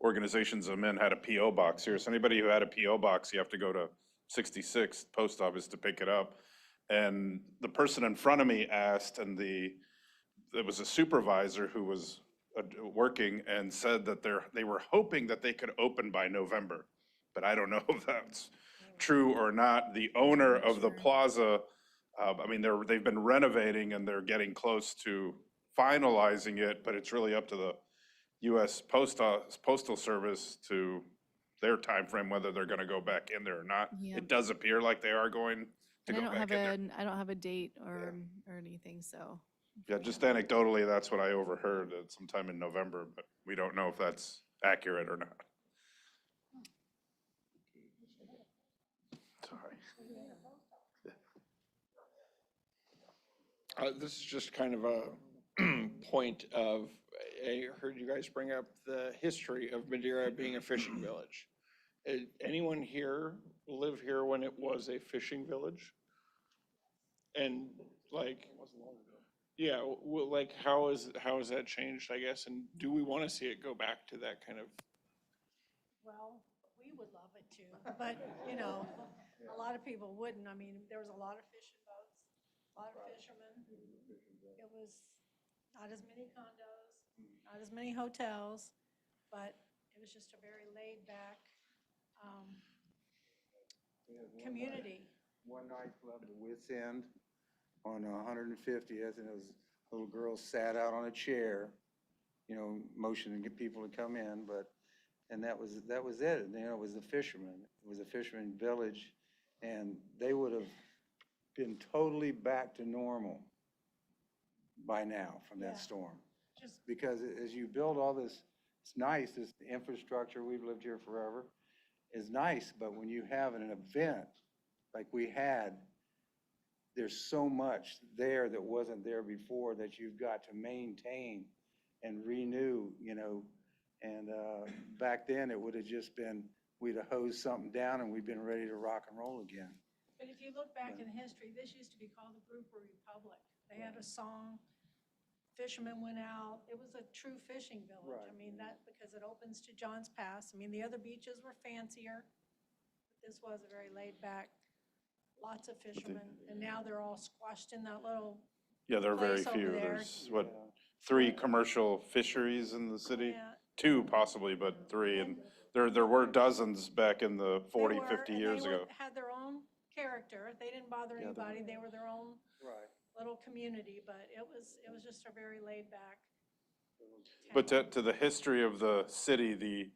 organizations I'm in had a PO box here. So anybody who had a PO box, you have to go to 66th Post Office to pick it up. And the person in front of me asked, and there was a supervisor who was working and said that they were hoping that they could open by November. But I don't know if that's true or not. The owner of the plaza, I mean, they've been renovating and they're getting close to finalizing it, but it's really up to the U.S. Postal Service to their timeframe, whether they're gonna go back in there or not. Yeah. It does appear like they are going to And go back in there. I don't have a date or anything, so. Yeah, just anecdotally, that's what I overheard at sometime in November, but we don't know if that's accurate or not. Sorry. This is just kind of a point of, I heard you guys bring up the history of Madeira being a fishing village. Anyone here live here when it was a fishing village? And like, yeah, well, like how has that changed, I guess? And do we want to see it go back to that kind of? Well, we would love it to, but, you know, a lot of people wouldn't. I mean, there was a lot of fishing boats, a lot of fishermen. It was not as many condos, not as many hotels, but it was just a very laid-back community. One nightclub, the Wits End, on 150th, and it was, little girl sat out on a chair, you know, motioning to get people to come in, but, and that was it. And, you know, it was the fishermen. It was a fisherman village, and they would have been totally back to normal by now from that storm. Because as you build all this, it's nice, this infrastructure, we've lived here forever, is nice, but when you have an event like we had, there's so much there that wasn't there before that you've got to maintain and renew, you know. And back then, it would have just been, we'd have hosed something down and we'd been ready to rock and roll again. But if you look back in history, this used to be called the Grouper Republic. They had a song, fishermen went out. It was a true fishing village. I mean, that, because it opens to John's Pass. I mean, the other beaches were fancier. But this was a very laid back, lots of fishermen. And now they're all squashed in that little Yeah, there are very place over few. there. There's, what, 3 commercial fisheries in the city? Yeah. 2 possibly, but 3. And there were dozens back in the 40, 50 years ago. They had their own character. They didn't bother anybody. They were their own little community, but it was just a very laid back. But to the history of the city, the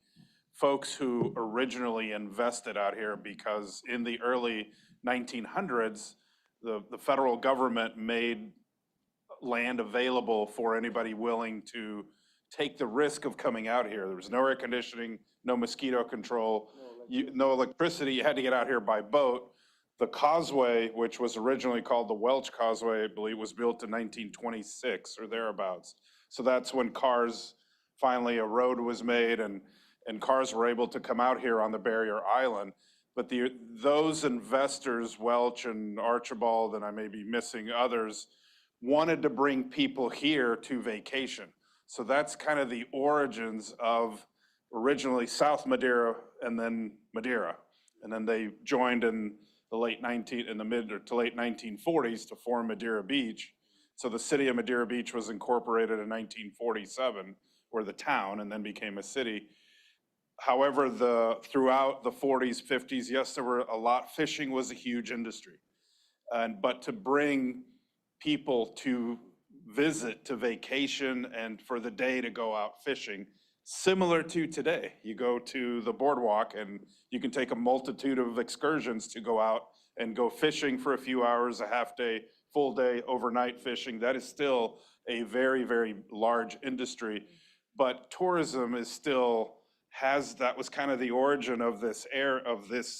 folks who originally invested out here, because in the early 1900s, the federal government made land available for anybody willing to take the risk of coming out here. There was no air conditioning, no mosquito control, no electricity. You had to get out here by boat. The causeway, which was originally called the Welch Causeway, I believe, was built in 1926 or thereabouts. So that's when cars, finally a road was made and cars were able to come out here on the barrier island. But those investors, Welch and Archibald, and I may be missing others, wanted to bring people here to vacation. So that's kind of the origins of originally South Madeira and then Madeira. And then they joined in the mid to late 1940s to form Madeira Beach. So the city of Madeira Beach was incorporated in 1947, or the town, and then became a city. However, throughout the 40s, 50s, yes, there were a lot, fishing was a huge industry. But to bring people to visit, to vacation, and for the day to go out fishing, similar to today. You go to the boardwalk and you can take a multitude of excursions to go out and go fishing for a few hours, a half day, full day, overnight fishing. That is still a very, very large industry. But tourism is still that was kind of the origin of this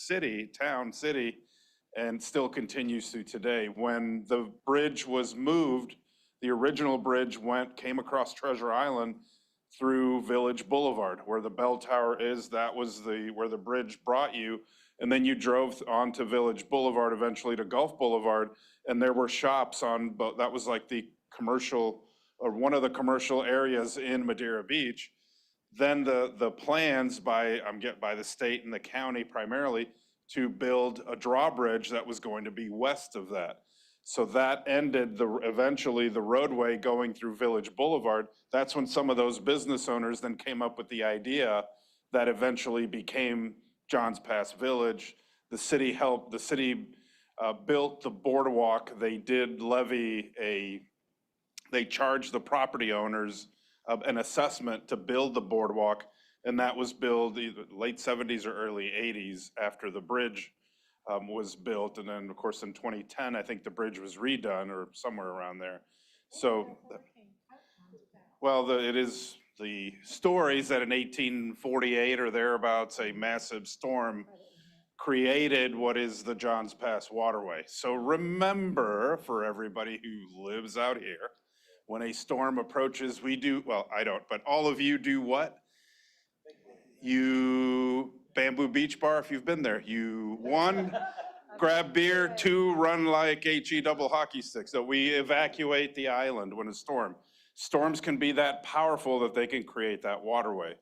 city, and still continues to today. When the bridge was moved, the original bridge came across Treasure Island through Village Boulevard, where the bell tower is. That was where the bridge brought you. And then you drove onto Village Boulevard, eventually to Gulf Boulevard, and there were shops that was like the commercial, or one of the commercial areas in Madeira Beach. Then the plans by the state and the county primarily to build a drawbridge that was going to be west of that. So that ended eventually the roadway going through Village Boulevard. That's when some of those business owners then came up with the idea that eventually became John's Pass Village. The city built the boardwalk. They did they charged the property owners an assessment to build the boardwalk, and that was built either late 70s or early 80s after the bridge was built. And then, of course, in 2010, I think the bridge was redone, or somewhere around there. So, well, it is the stories that in 1848 or thereabouts, a massive storm created what is the Johns Pass waterway. So remember, for everybody who lives out here, when a storm approaches, we do, well, I don't, but all of you do what? You, Bamboo Beach Bar, if you've been there, you, one, grab beer, two, run like HE double hockey sticks. So we evacuate the island when a storm. Storms can be that powerful that they can create that waterway.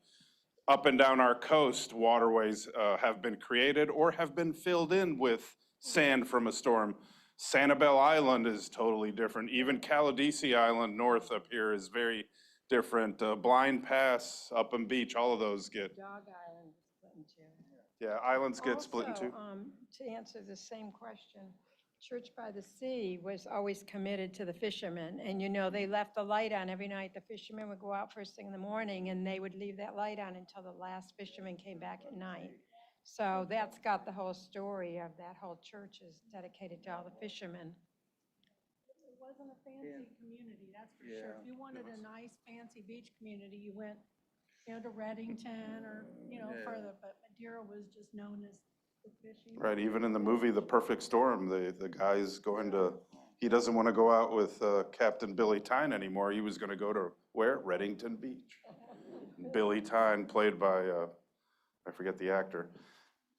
Up and down our coast, waterways have been created or have been filled in with sand from a storm. Sanibel Island is totally different. Even Caladesi Island north up here is very different. Blind Pass, Upham Beach, all of those get, Dog Island is split in two. yeah, islands get split in Also, two. to answer the same question, Church by the Sea was always committed to the fishermen. And you know, they left the light on every night. The fishermen would go out first thing in the morning and they would leave that light on until the last fisherman came back at night. So that's got the whole story of that whole church is dedicated to all the fishermen. It wasn't a fancy community, that's for sure. Yeah, If you wanted a nice, fancy beach community, you went, you know, to Reddington or, you know, Yeah. further, but Madeira was just known as the fishing. Right, even in the movie The Perfect Storm, the guy's going to, he doesn't want to go out with Captain Billy Tyne anymore. He was going to go to where? Reddington Beach. Billy Tyne, played by, I forget the actor,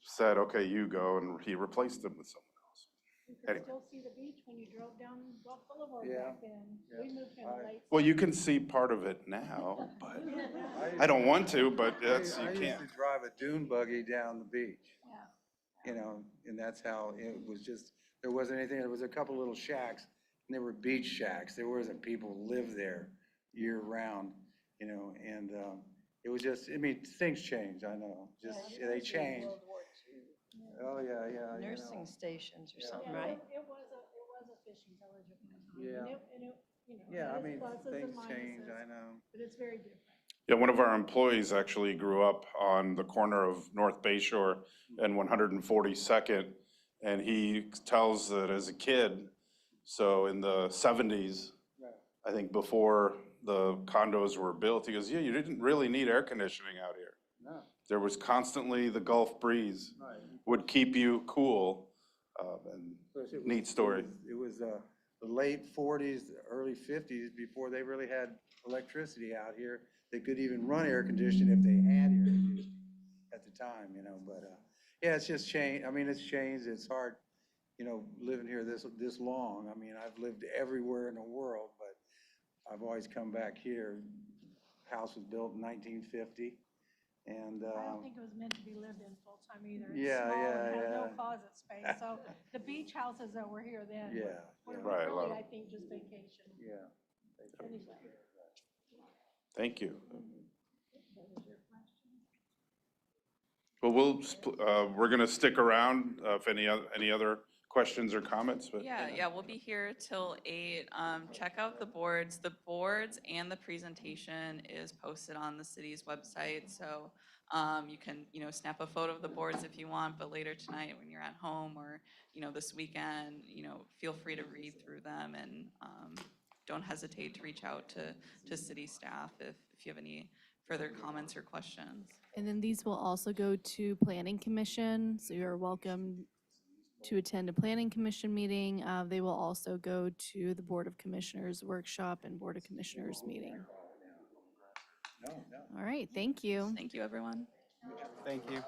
said, okay, you go, and he replaced him with someone else. You could Anyway. still see the beach when you drove down Gulf Boulevard Yeah, back then. We moved kind of late. Well, you can see part of it now, but I don't want to, but that's, I you used can't. to drive a dune buggy down the beach. Yeah. You know, and that's how it was just, there wasn't anything, there was a couple little shacks, and they were beach shacks. There wasn't people who lived there year round, you know, and it was just, I mean, things change, I know, just, they change. Oh, yeah, you know. Nursing stations or something, Yeah, right? it was a fishing village at one time. Yeah. And it, you know, Yeah, I it has mean, pluses and things change, minuses, I know. but it's very different. Yeah, one of our employees actually grew up on the corner of North Bay Shore and 142nd, and he tells that as a kid, so in the 70s, I think before the condos were built, he goes, yeah, you didn't really need air conditioning out here. No. There was constantly the Gulf breeze Right. would keep you cool, and Plus, it was- neat story. It was the late 40s, early 50s, before they really had electricity out here. They could even run air conditioning if they had air conditioning at the time, you know, but, yeah, it's just changed. I mean, it's changed. It's hard, you know, living here this long. I mean, I've lived everywhere in the world, but I've always come back here. House was built in 1950, and, I don't think it was meant to be lived in full-time either. It's Yeah, small yeah, and had no yeah. closet space. So the beach houses that were here then Yeah, were yeah. Right, a lot really, of- I think, just vacation. yeah. Anyway. Thank you. That was your question? Well, we're gonna stick around if any other questions or comments, but. Yeah, we'll be here till 8. Check out the boards. The boards and the presentation is posted on the city's website, so you can, you know, snap a photo of the boards if you want, but later tonight when you're at home or, you know, this weekend, you know, feel free to read through them and don't hesitate to reach out to city staff if you have any further comments or questions. And then these will also go to Planning Commission, so you're welcome to attend a Planning Commission meeting. They will also go to the Board of Commissioners workshop and Board of Commissioners meeting. All right, thank you. Thank you, everyone. Thank you.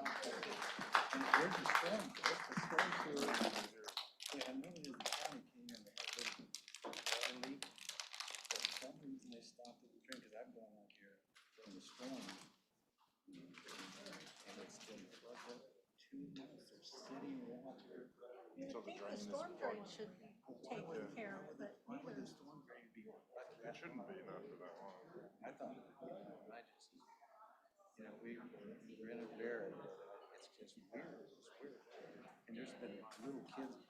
The storm drain should be taken care of, but neither. It shouldn't be, not for that long. I thought, you know, we rented there, it's just weird, it's weird. And there's been little kids